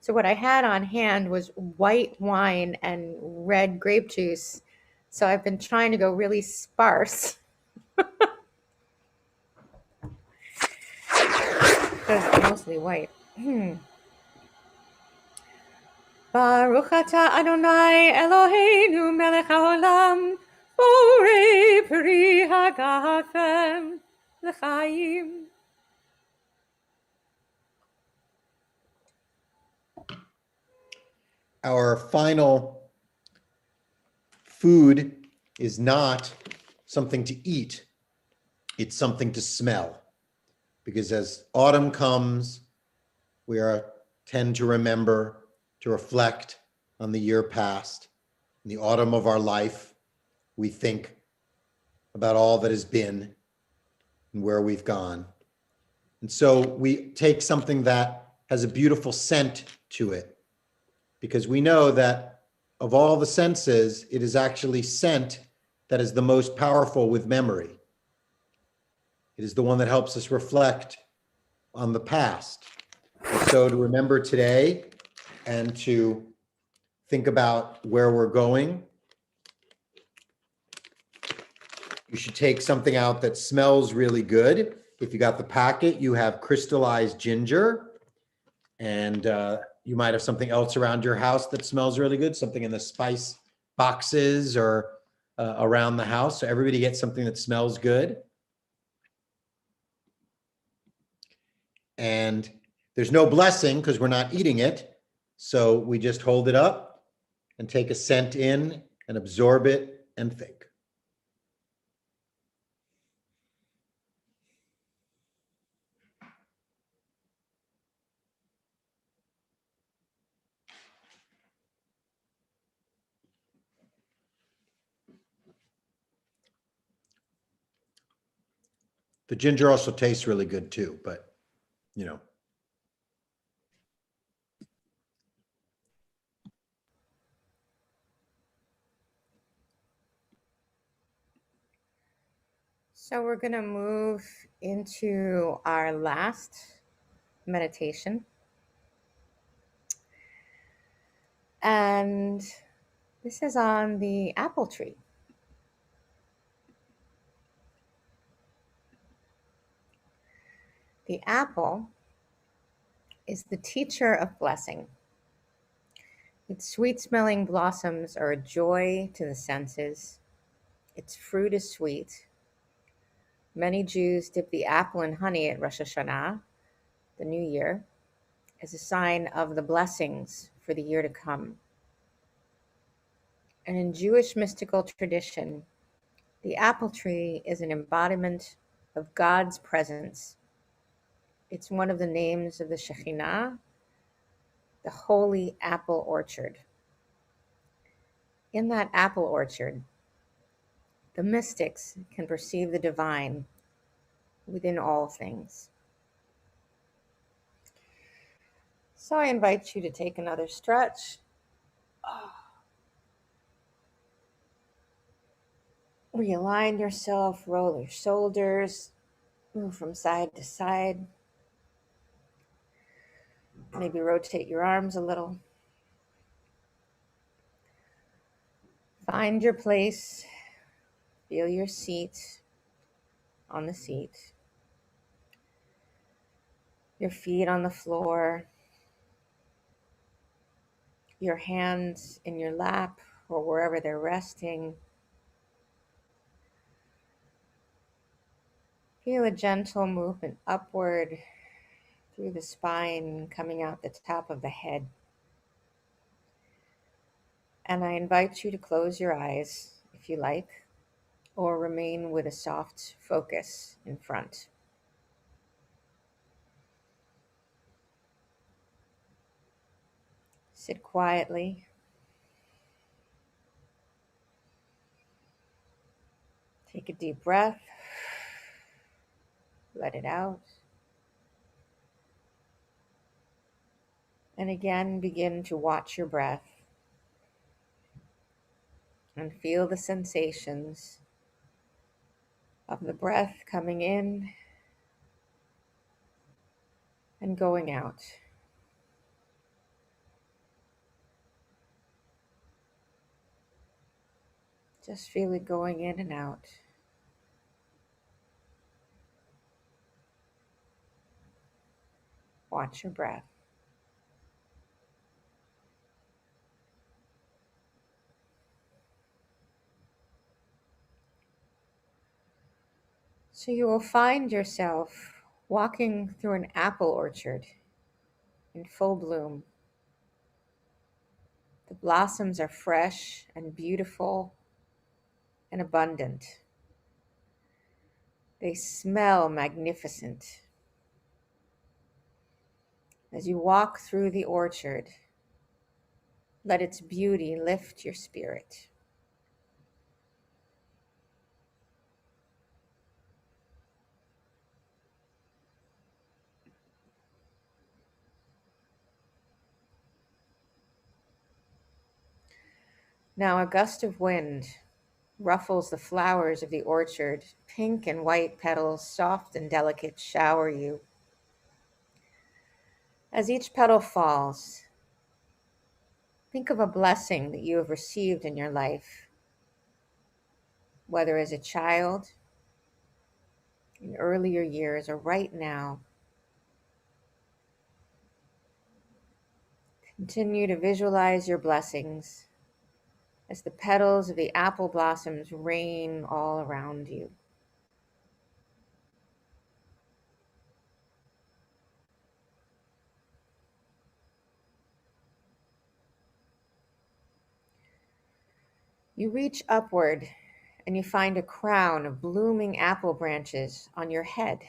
what I had on hand was white wine and red grape juice. So I've been trying to go really sparse. Because it's mostly white. Baruch atah Adonai Eloheinu melech haolam, borei peri hagafen l'chaim. Our final food is not something to eat, it's something to smell. Because as autumn comes, we tend to remember, to reflect on the year past. In the autumn of our life, we think about all that has been and where we've gone. And so we take something that has a beautiful scent to it, because we know that of all the senses, it is actually scent that is the most powerful with memory. It is the one that helps us reflect on the past. And so to remember today and to think about where we're going, you should take something out that smells really good. If you got the packet, you have crystallized ginger, and you might have something else around your house that smells really good, something in the spice boxes or around the house. So everybody gets something that smells good. And there's no blessing because we're not eating it. So we just hold it up and take a scent in and absorb it and think. The ginger also tastes really good too, but you know. So we're going to move into our last meditation. And this is on the apple tree. The apple is the teacher of blessing. Its sweet-smelling blossoms are a joy to the senses. Its fruit is sweet. Many Jews dip the apple in honey at Rosh Hashanah, the new year, as a sign of the blessings for the year to come. And in Jewish mystical tradition, the apple tree is an embodiment of God's presence. It's one of the names of the Shekhinah, the holy apple orchard. In that apple orchard, the mystics can perceive the divine within all things. So I invite you to take another stretch. Realign yourself, roll your shoulders, move from side to side. Maybe rotate your arms a little. Find your place. Feel your seat on the seat. Your feet on the floor. Your hands in your lap or wherever they're resting. Feel a gentle movement upward through the spine, coming out the top of the head. And I invite you to close your eyes if you like, or remain with a soft focus in front. Sit quietly. Take a deep breath. Let it out. And again, begin to watch your breath and feel the sensations of the breath coming in and going out. Just feel it going in and out. Watch your breath. So you will find yourself walking through an apple orchard in full bloom. The blossoms are fresh and beautiful and abundant. They smell magnificent. As you walk through the orchard, let its beauty lift your spirit. Now a gust of wind ruffles the flowers of the orchard. Pink and white petals, soft and delicate, shower you. As each petal falls, think of a blessing that you have received in your life, whether as a child, in earlier years, or right now. Continue to visualize your blessings as the petals of the apple blossoms rain all around you. You reach upward and you find a crown of blooming apple branches on your head.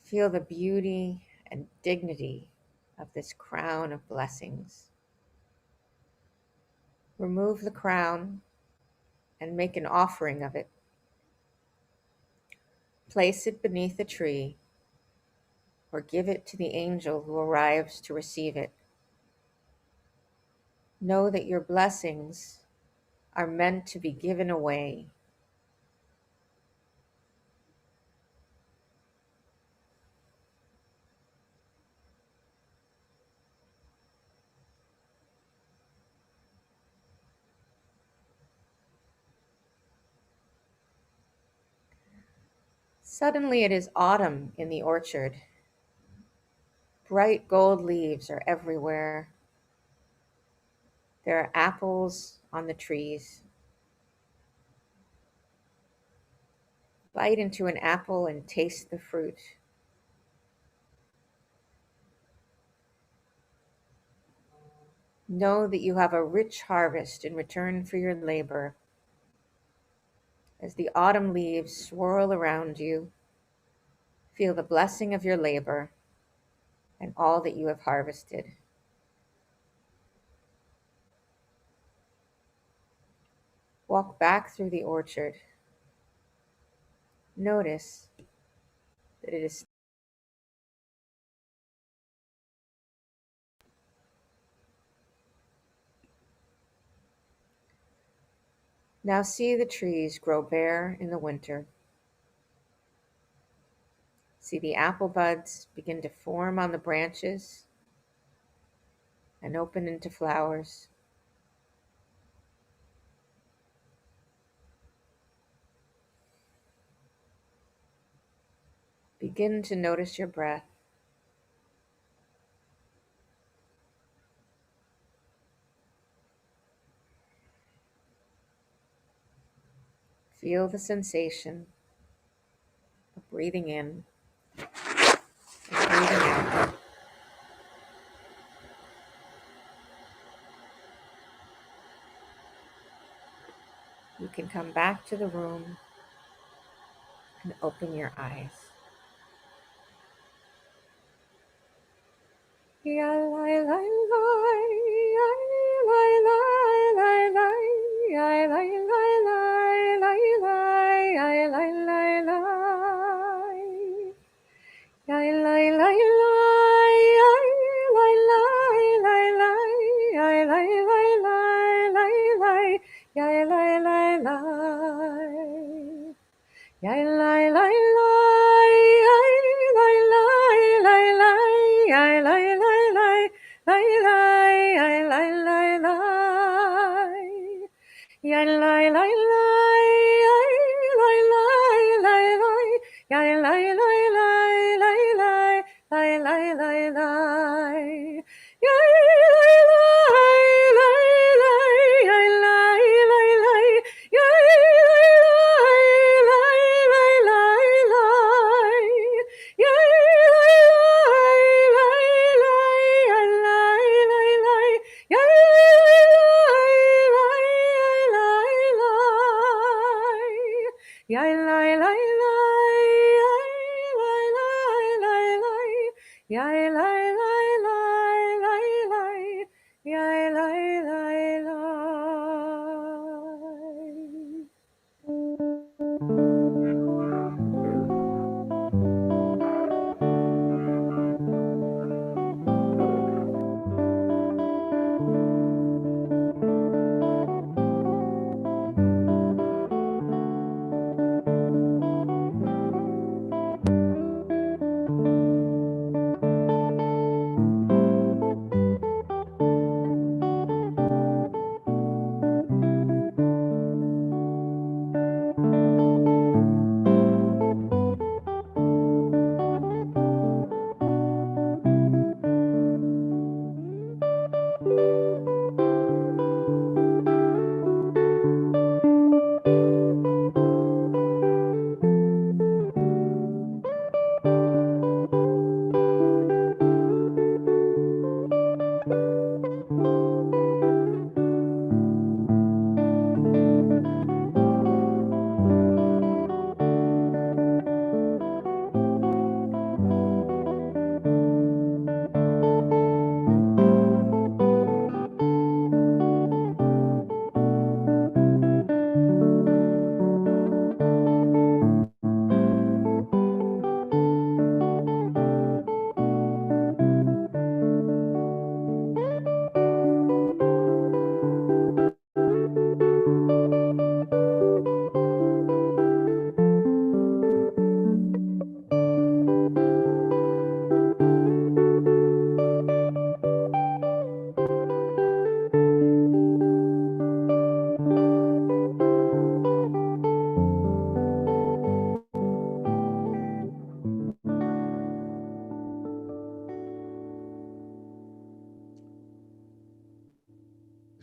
Feel the beauty and dignity of this crown of blessings. Remove the crown and make an offering of it. Place it beneath a tree or give it to the angel who arrives to receive it. Know that your blessings are meant to be given away. Suddenly it is autumn in the orchard. Bright gold leaves are everywhere. There are apples on the trees. Bite into an apple and taste the fruit. Know that you have a rich harvest in return for your labor. As the autumn leaves swirl around you, feel the blessing of your labor and all that you have harvested. Walk back through the orchard. Notice that it is. Now see the trees grow bare in the winter. See the apple buds begin to form on the branches and open into flowers. Begin to notice your breath. Feel the sensation of breathing in Breathing out. You can come back to the room and open your eyes.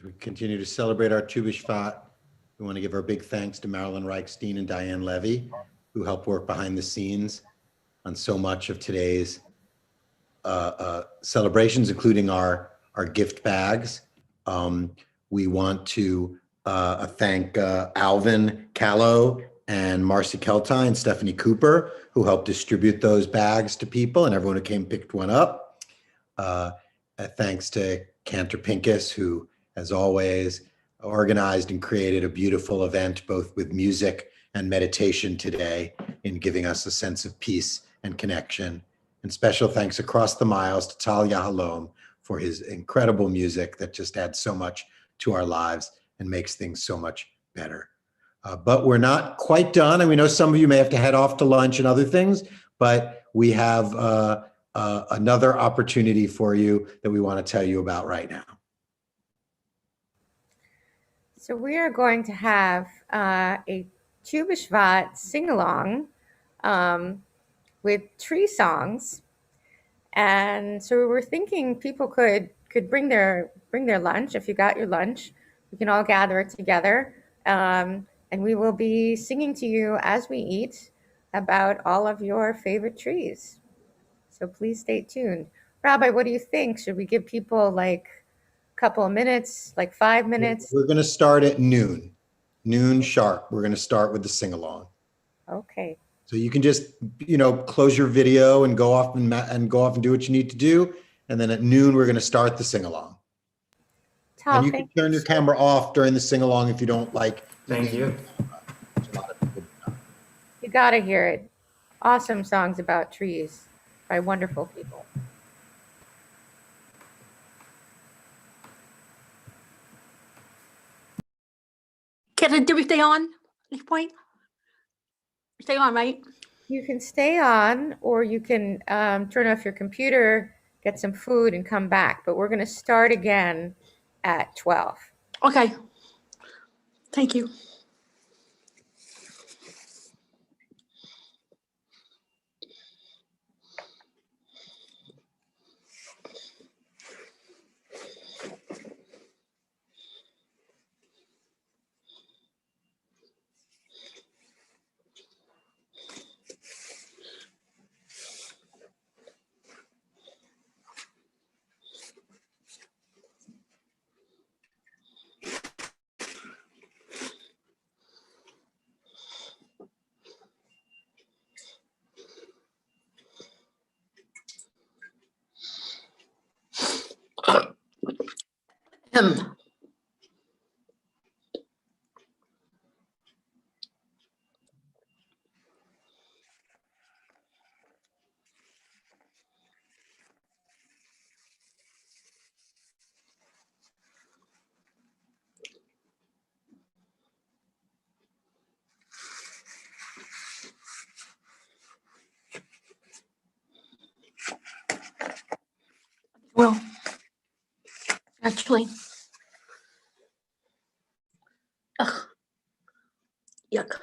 As we continue to celebrate our Tu B'Shvat, we want to give our big thanks to Marilyn Reichstein and Diane Levy, who helped work behind the scenes on so much of today's celebrations, including our gift bags. We want to thank Alvin Callow and Marcy Keltine and Stephanie Cooper, who helped distribute those bags to people, and everyone who came picked one up. Thanks to Cantor Pincus, who, as always, organized and created a beautiful event, both with music and meditation today, in giving us a sense of peace and connection. And special thanks across the miles to Tal Yahalom for his incredible music that just adds so much to our lives and makes things so much better. But we're not quite done. And we know some of you may have to head off to lunch and other things, but we have another opportunity for you that we want to tell you about right now. So we are going to have a Tu B'Shvat sing-along with tree songs. And so we were thinking people could bring their lunch. If you got your lunch, we can all gather together. And we will be singing to you as we eat about all of your favorite trees. So please stay tuned. Rabbi, what do you think? Should we give people like a couple of minutes, like 5 minutes? We're going to start at noon sharp. We're going to start with the sing along. Okay. So you can just, close your video and go off and go off and do what you need to do. And then at noon, we're going to start the sing along. And Tal, you can thank you. turn your camera off during the sing along if you don't like Thank looking you. at the camera, which a lot of people do. You got to hear it. Awesome songs about trees by wonderful people. Do we stay on at this point? Stay on, right? You can stay on, or you can turn off your computer, get some food, and come back. But we're going to start again at 12. Okay. Thank you. Well, actually, ugh, yuck.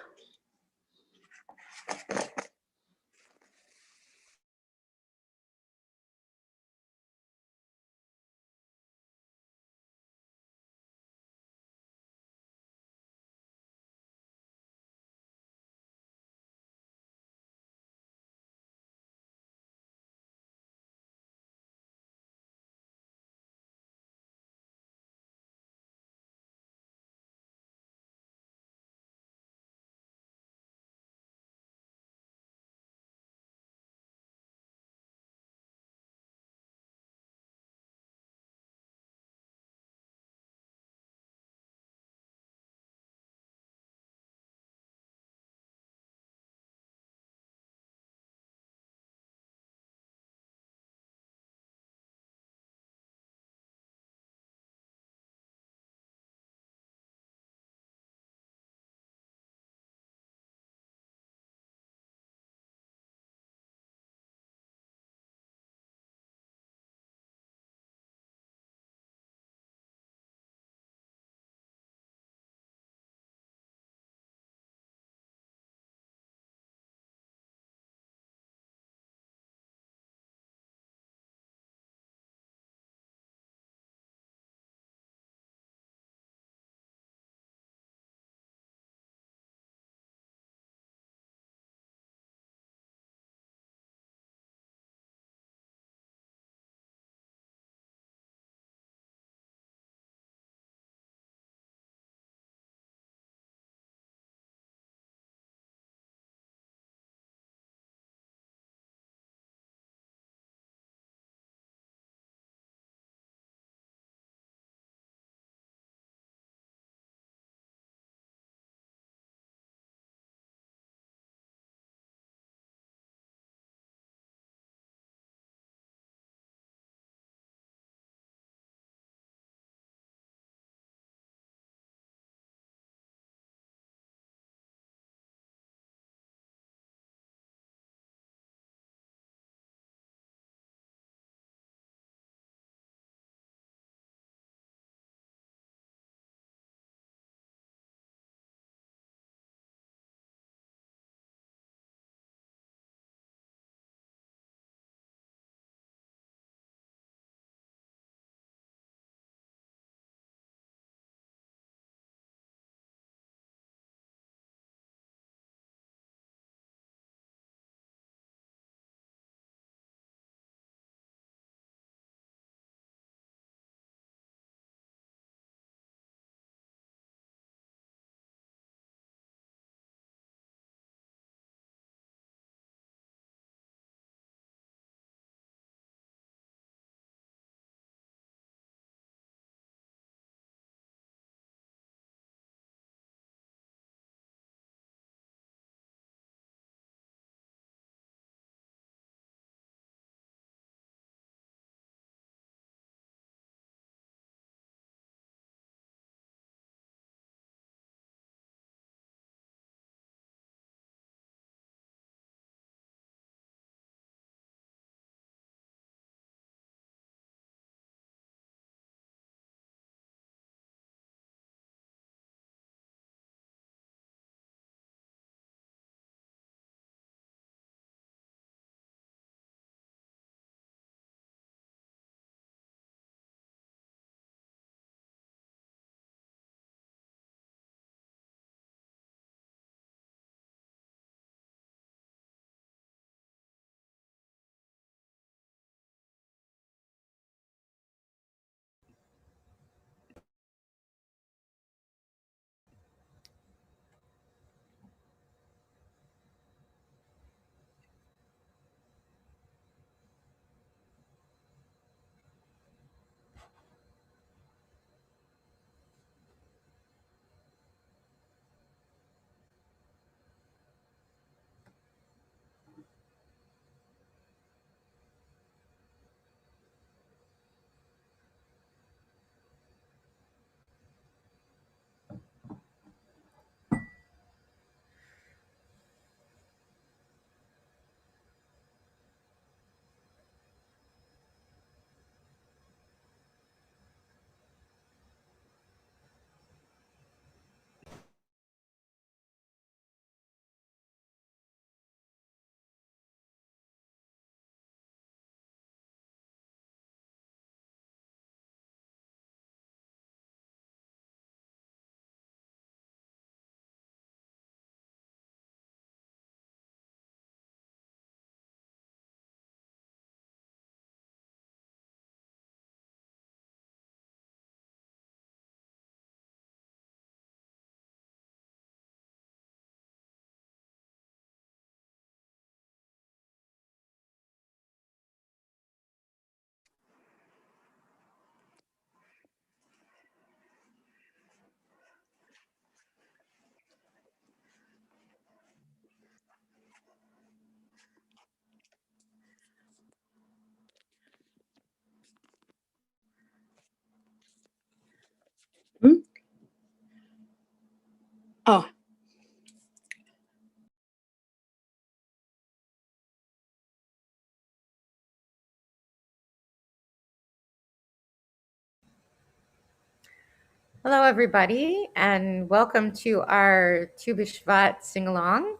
Hello, everybody, and welcome to our Tu B'Shvat sing-along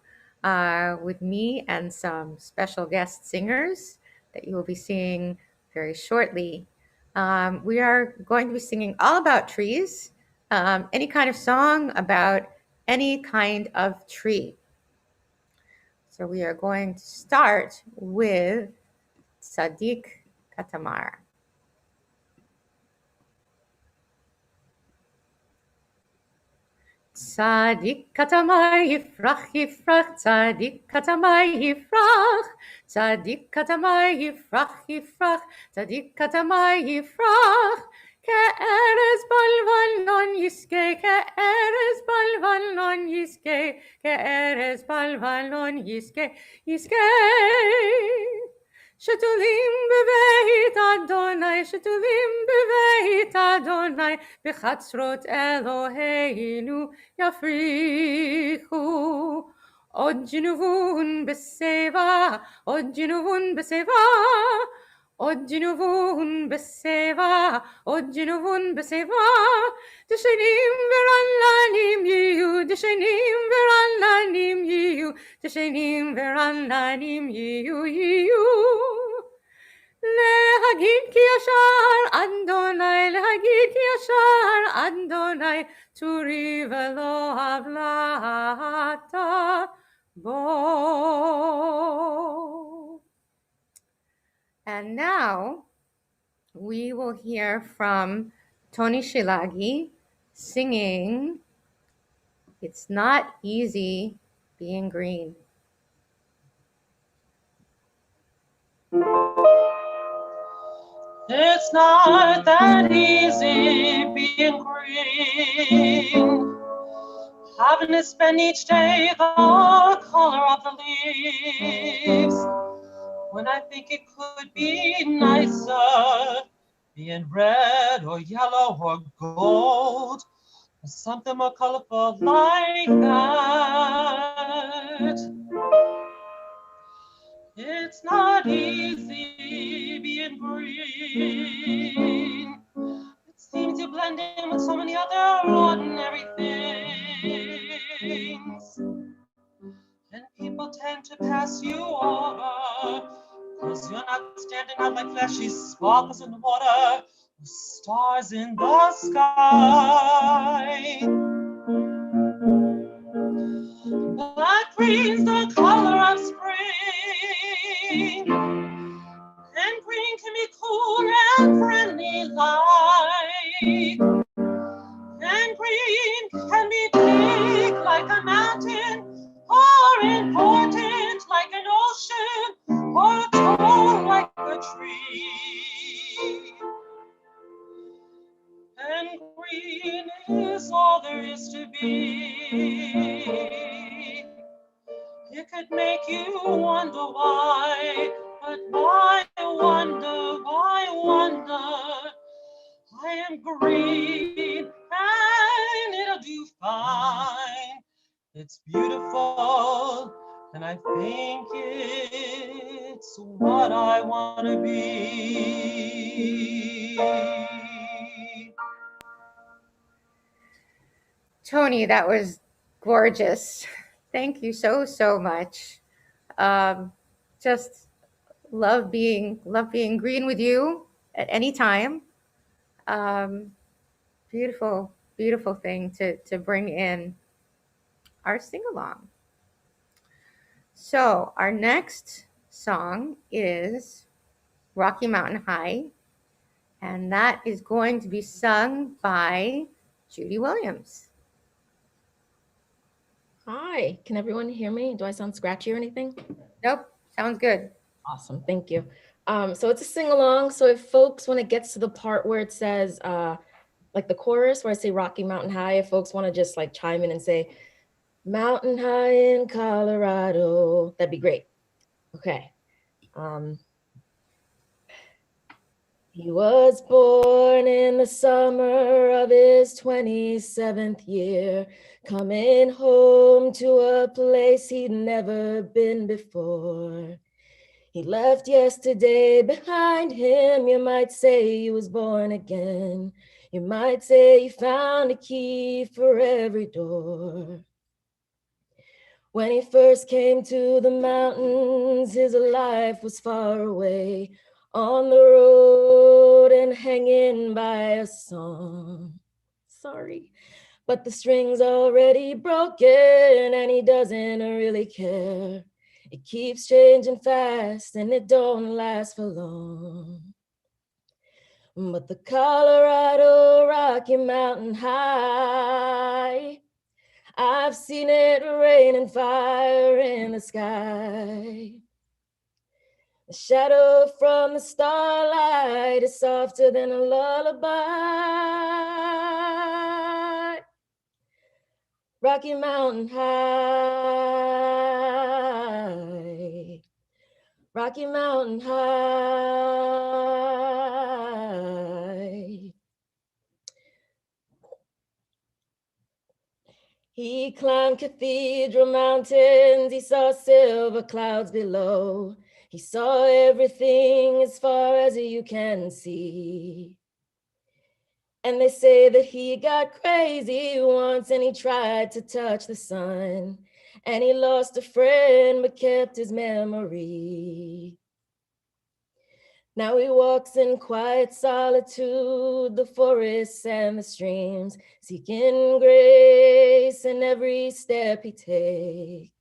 with me and some special guest singers that you will be seeing very shortly. We are going to be singing all about trees, any kind of song about any kind of tree. So we are going to start with Sadiq Katamar. Tzadik katamar yifrach yifrach, tzadik katamar yifrach, tzadik katamar yifrach yifrach, tzadik katamar yifrach. Ke'erez balvan non yiske, ke'erez balvan non yiske, ke'erez balvan non yiske, yiske. שתולים בבית אדוני, שתולים בבית אדוני, בחצרות אלוהינו יפריחו. עוד ג'נובון בשיבה, עוד ג'נובון בשיבה, עוד ג'נובון בשיבה, עוד ג'נובון בשיבה. דשנים ורעננים יהיו, דשנים ורעננים יהיו, דשנים ורעננים יהיו. להגיד כי ישר אדוני, להגיד כי ישר אדוני, צורי ולא עוולתה בו. And now we will hear from Tony Shilagi singing It's Not Easy Being Green. It's not that easy being green, having to spend each day the color of the leaves, when I think it could be nicer being red or yellow or gold, or something more colorful like that. It's not easy being green. It seems you blend in with so many other ordinary things, and people tend to pass you over, cause you're not standing out like flashy sparkles in the water, or stars in the sky. But green's the color of spring, and green can be cool and friendly like, and green can be big like a mountain, or important like an ocean, or tall like a tree. And green is all there is to be. It could make you wonder why, but why wonder, why wonder? I am green and it'll do fine. It's beautiful and I think it's what I want to be. Tony, that was gorgeous. Thank you so, so much. Just love being green with you at any time. Beautiful, beautiful thing to bring in our sing-along. So our next song is Rocky Mountain High, and that is going to be sung by Judy Williams. Hi, can everyone hear me? Do I sound scratchy or anything? Nope, sounds good. Awesome, thank you. So it's a sing-along, so if folks, when it gets to the part where it says, like the chorus where I say Rocky Mountain High, if folks wanna just like chime in and say, Mountain High in Colorado, that'd be great. Okay. He was born in the summer of his 27th year, coming home to a place he'd never been before. He left yesterday behind him, you might say he was born again. You might say you found a key for every door. When he first came to the mountains, his life was far away, on the road and hanging by a song. Sorry, but the string's already broken and he doesn't really care. It keeps changing fast and it don't last for long. But the Colorado Rocky Mountain High, I've seen it rain and fire in the sky. The shadow from the starlight is softer than a lullaby. Rocky Mountain High, Rocky Mountain High. He climbed cathedral mountains, he saw silver clouds below. He saw everything as far as you can see. And they say that he got crazy once and he tried to touch the sun. And he lost a friend but kept his memory. Now he walks in quiet solitude, the forests and the streams, seeking grace in every step he takes.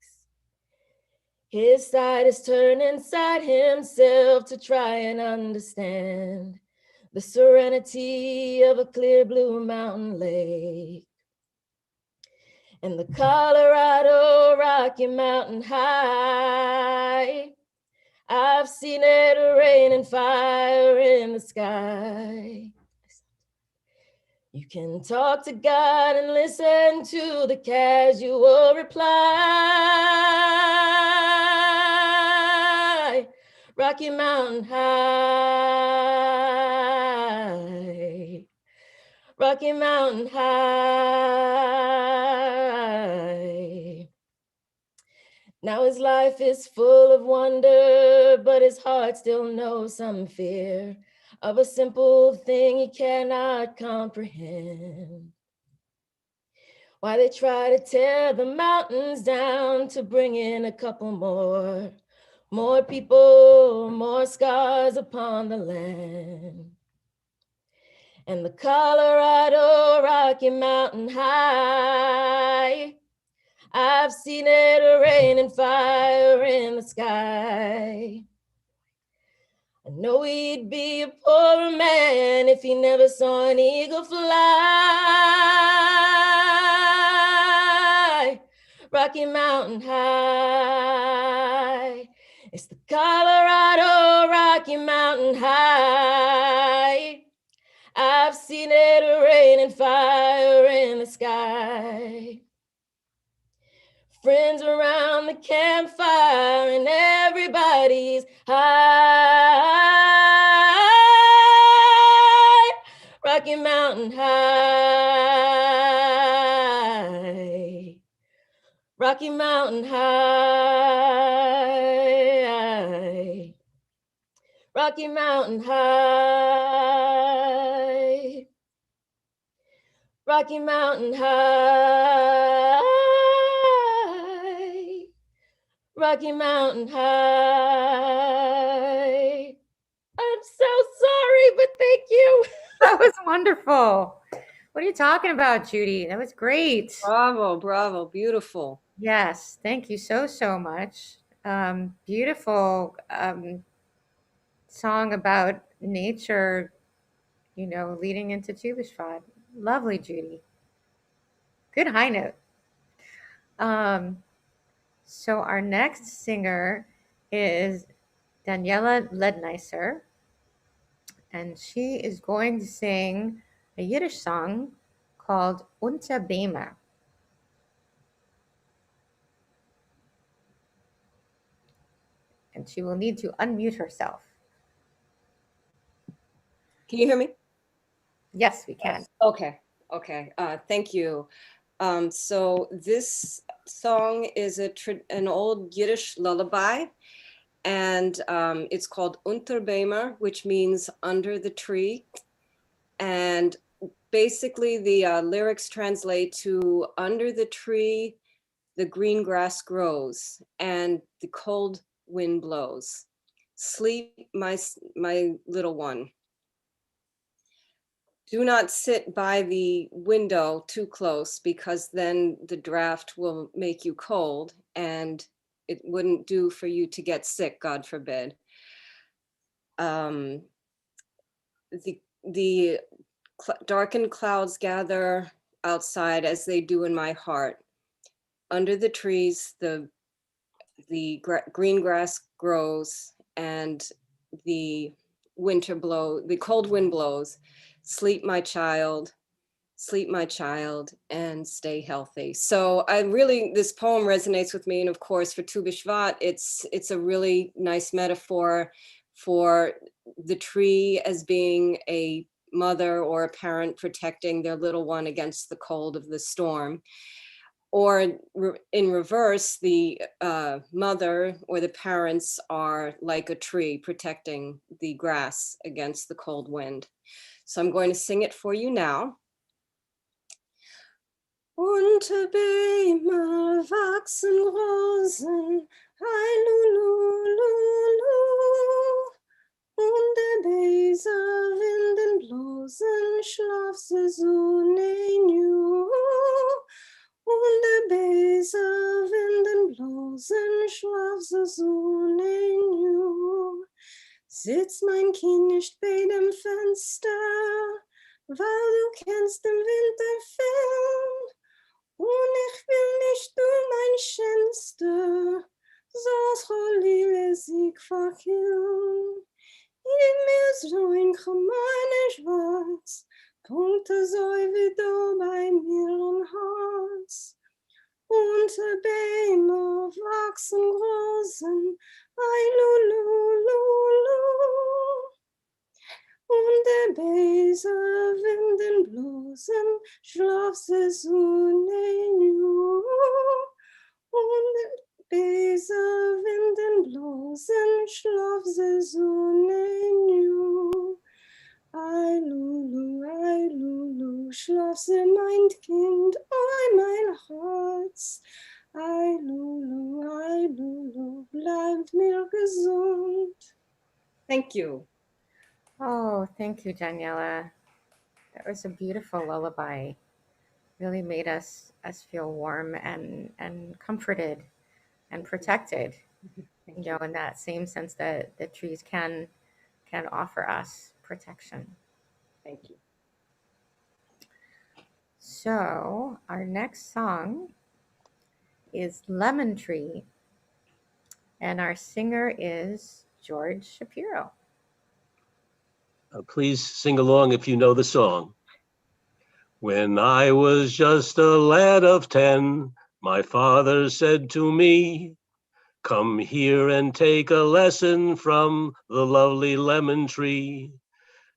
His side is turned inside himself to try and understand the serenity of a clear blue mountain lake. And the Colorado Rocky Mountain High, I've seen it rain and fire in the sky. You can talk to God and listen to the casual reply. Rocky Mountain High, Rocky Mountain High. Now his life is full of wonder, but his heart still knows some fear of a simple thing he cannot comprehend. Why they try to tear the mountains down to bring in a couple more people, more scars upon the land. And the Colorado Rocky Mountain High, I've seen it rain and fire in the sky. I know he'd be a poor man if he never saw an eagle fly. Rocky Mountain High, it's the Colorado Rocky Mountain High. I've seen it rain and fire in the sky. Friends around the campfire and everybody's high. Rocky Mountain High, Rocky Mountain High, Rocky Mountain High, Rocky Mountain High, Rocky Mountain High. I'm so sorry, but thank you. That was wonderful. What are you talking about, Judy? That was great. Bravo, bravo, beautiful. Yes, thank you so much. Beautiful song about nature, leading into Tu B'Shvat. Lovely, Judy. Good high note. So our next singer is Daniela Lednicer, and she is going to sing a Yiddish song called Unter Bema. And she will need to unmute herself. Can you hear me? Yes, we can. Okay. Thank you. So this song is an old Yiddish lullaby, and it's called Unter Bema, which means under the tree. And basically the lyrics translate to under the tree, the green grass grows and the cold wind blows. Sleep, my little one. Do not sit by the window too close because then the draft will make you cold and it wouldn't do for you to get sick, God forbid. The darkened clouds gather outside as they do in my heart. Under the trees, the green grass grows and the cold wind blows. Sleep, my child, and stay healthy. So this poem resonates with me. And of course, for Tu B'Shvat, it's a really nice metaphor for the tree as being a mother or a parent protecting their little one against the cold of the storm. Or in reverse, the mother or the parents are like a tree protecting the grass against the cold wind. So I'm going to sing it for you now. Unter Bäumen wachsen Rosen, Heilulululu. Und der Bläser Winden bloßen, Schlafsaison new. Und der Bläser Winden bloßen, Schlafsaison new. Sitz mein Kind nicht bei dem Fenster, weil du kennst den Winter fern. Und ich will nicht du mein Schönste, so Cholile sich verkehlen. In mir so in meine Schwarz, Punkte so wie du bei mir im Herz. Unter Bäumen wachsen Rosen, Eilulululu. Und der Bläser Winden bloßen, Schlafsaison new. Und der Bläser Winden bloßen, Schlafsaison new. Eilulu, schlaf se mein Kind, oi mein Herz. Eilulu, bleibt mir gesund. Thank you. Oh, thank you, Daniela. That was a beautiful lullaby. Really made us feel warm and comforted and protected. You know, in that same sense that the trees can offer us protection. Thank you. So our next song is Lemon Tree, and our singer is George Shapiro. Please sing along if you know the song. When I was just a lad of 10, my father said to me, come here and take a lesson from the lovely lemon tree.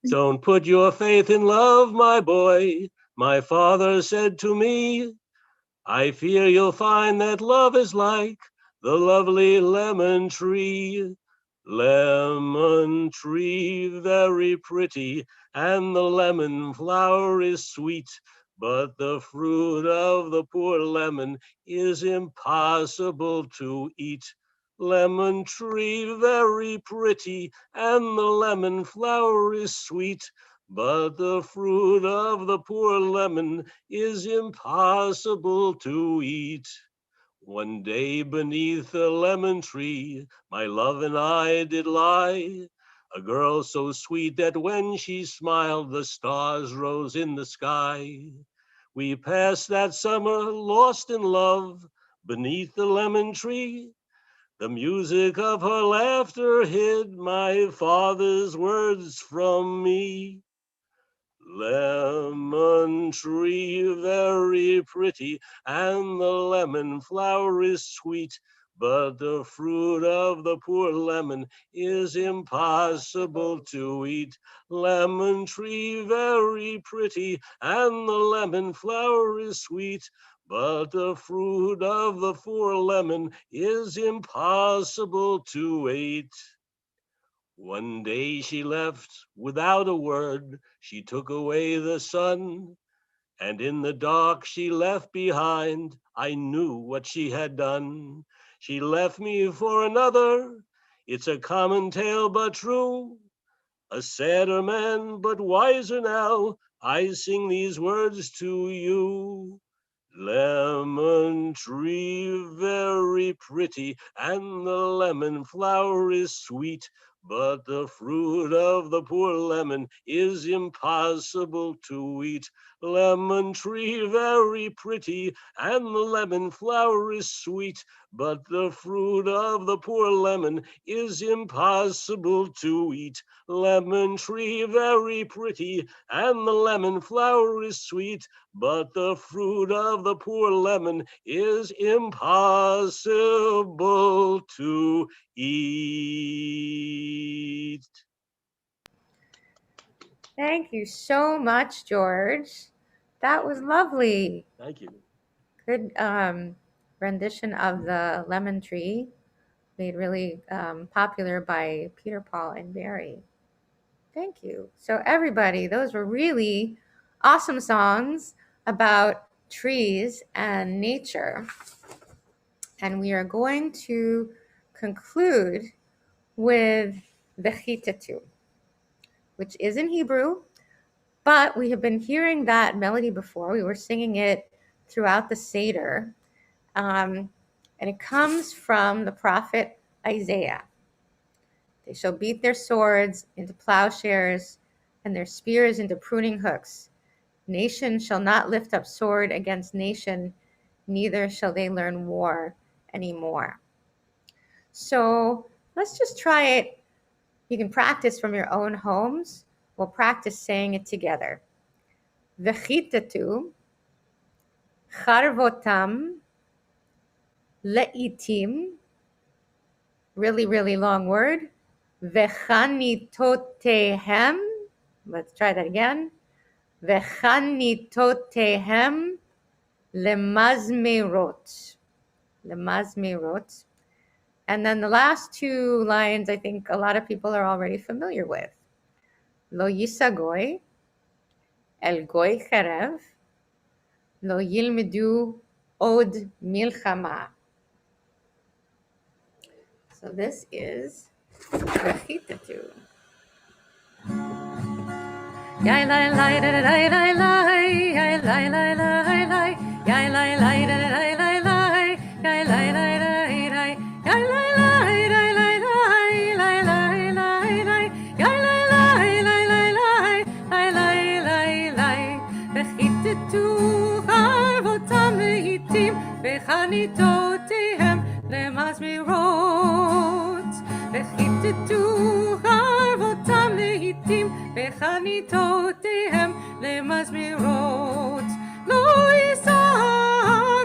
Don't put your faith in love, my boy, my father said to me. I fear you'll find that love is like the lovely lemon tree. Lemon tree, very pretty, and the lemon flower is sweet, but the fruit of the poor lemon is impossible to eat. Lemon tree, very pretty, and the lemon flower is sweet, but the fruit of the poor lemon is impossible to eat. One day beneath a lemon tree, my love and I did lie. A girl so sweet that when she smiled, the stars rose in the sky. We passed that summer lost in love beneath the lemon tree. The music of her laughter hid my father's words from me. Lemon tree, very pretty, and the lemon flower is sweet, but the fruit of the poor lemon is impossible to eat. Lemon tree, very pretty, and the lemon flower is sweet, but the fruit of the poor lemon is impossible to eat. One day she left without a word. She took away the sun, and in the dark she left behind. I knew what she had done. She left me for another. It's a common tale but true. A sadder man but wiser now. I sing these words to you. Lemon tree very pretty, and the lemon flower is sweet, but the fruit of the poor lemon is impossible to eat. Lemon tree very pretty, and the lemon flower is sweet, but the fruit of the poor lemon is impossible to eat. Lemon tree very pretty, and the lemon flower is sweet, but the fruit of the poor lemon is impossible to eat. Thank you so much, George. That was lovely. Thank you. Good rendition of the Lemon Tree, made really popular by Peter, Paul, and Barry. Thank you. So everybody, those were really awesome songs about trees and nature. And we are going to conclude with V'chitatu, which is in Hebrew, but we have been hearing that melody before. We were singing it throughout the Seder. And it comes from the prophet Isaiah. They shall beat their swords into plowshares and their spears into pruning hooks. Nation shall not lift up sword against nation, neither shall they learn war anymore. So let's just try it. You can practice from your own homes. We'll practice saying it together. V'chitatu charvotam le'itim, really, really long word. V'chanitotehem, let's try that again. V'chanitotehem lemazmerot. Lemazmerot. And then the last two lines, I think a lot of people are already familiar with. Lo yisagoy, el goy cherev, lo yilmedu od milchama. So this is V'chitatu. Yai lai lai da da lai lai lai, yai lai lai lai lai, yai lai lai da da lai lai lai, yai lai lai lai lai, yai lai lai lai lai lai, lai lai lai lai, yai lai lai lai lai lai, lai lai lai lai. V'chitatu charvotam le'itim, v'chanitotehem lemazmirot. V'chitatu charvotam le'itim, v'chanitotehem lemazmirot. Lo yisa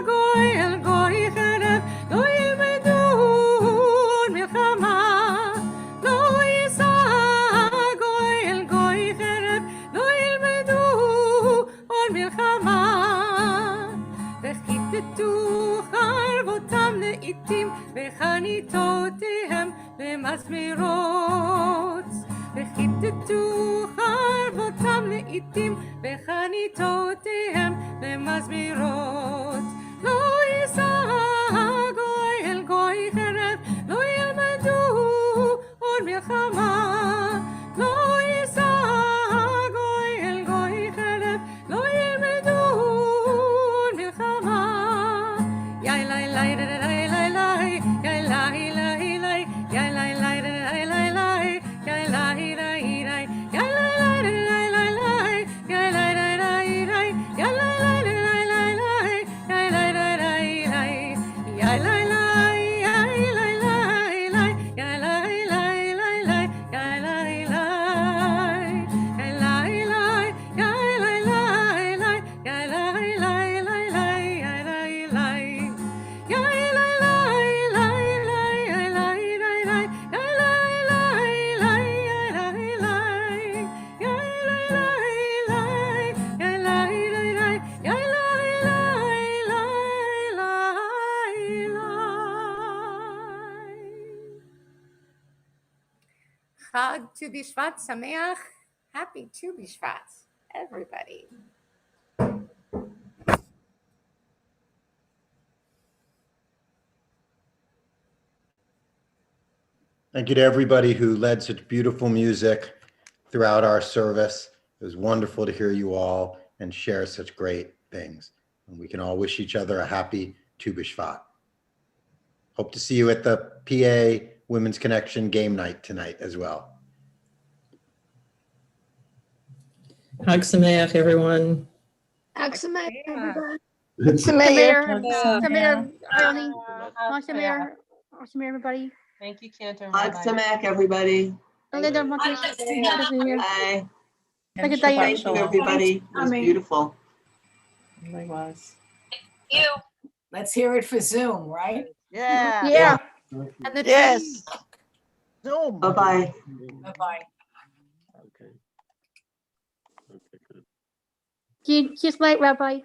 goy el goy cherev, lo yilmedu od milchama. Lo yisa goy el goy cherev, lo yilmedu od milchama. V'chitatu charvotam le'itim, v'chanitotehem lemazmirot. V'chitatu charvotam le'itim, v'chanitotehem lemazmirot. Lo yisa goy el goy cherev, lo yilmedu od milchama. Lo yisa goy el goy cherev, lo yilmedu od milchama. Yai lai lai da da lai lai lai, yai lai lai lai, yai lai lai da da lai lai lai, yai lai lai lai, yai lai lai da da lai lai lai, yai lai lai lai lai, yai lai lai da da lai lai lai, yai lai lai lai lai, yai lai lai, yai lai lai lai, yai lai lai lai lai, Tu B'Shvat Sameach. Happy Tu B'Shvat, everybody. Thank you to everybody who led such beautiful music throughout our service. It was wonderful to hear you all and share such great things. And we can all wish each other a happy Tu B'Shvat. Hope to see you at the PA Women's Connection game night tonight as well. Hag Sameach, everyone. Excellent, everybody. Sameach. Samir, Ione, Hag Samir, everybody. Thank you, Cantor. Hag Bye-bye. Sameach, everybody. Linda, Bye. Thank you, Diane. Thank you, everybody. It was beautiful. It really was. Let's hear it for Zoom, right? Yeah. Yeah. And the Yes. Zoom. Bye-bye. Bye-bye. Okay. Okay, good. Just like Rabbi.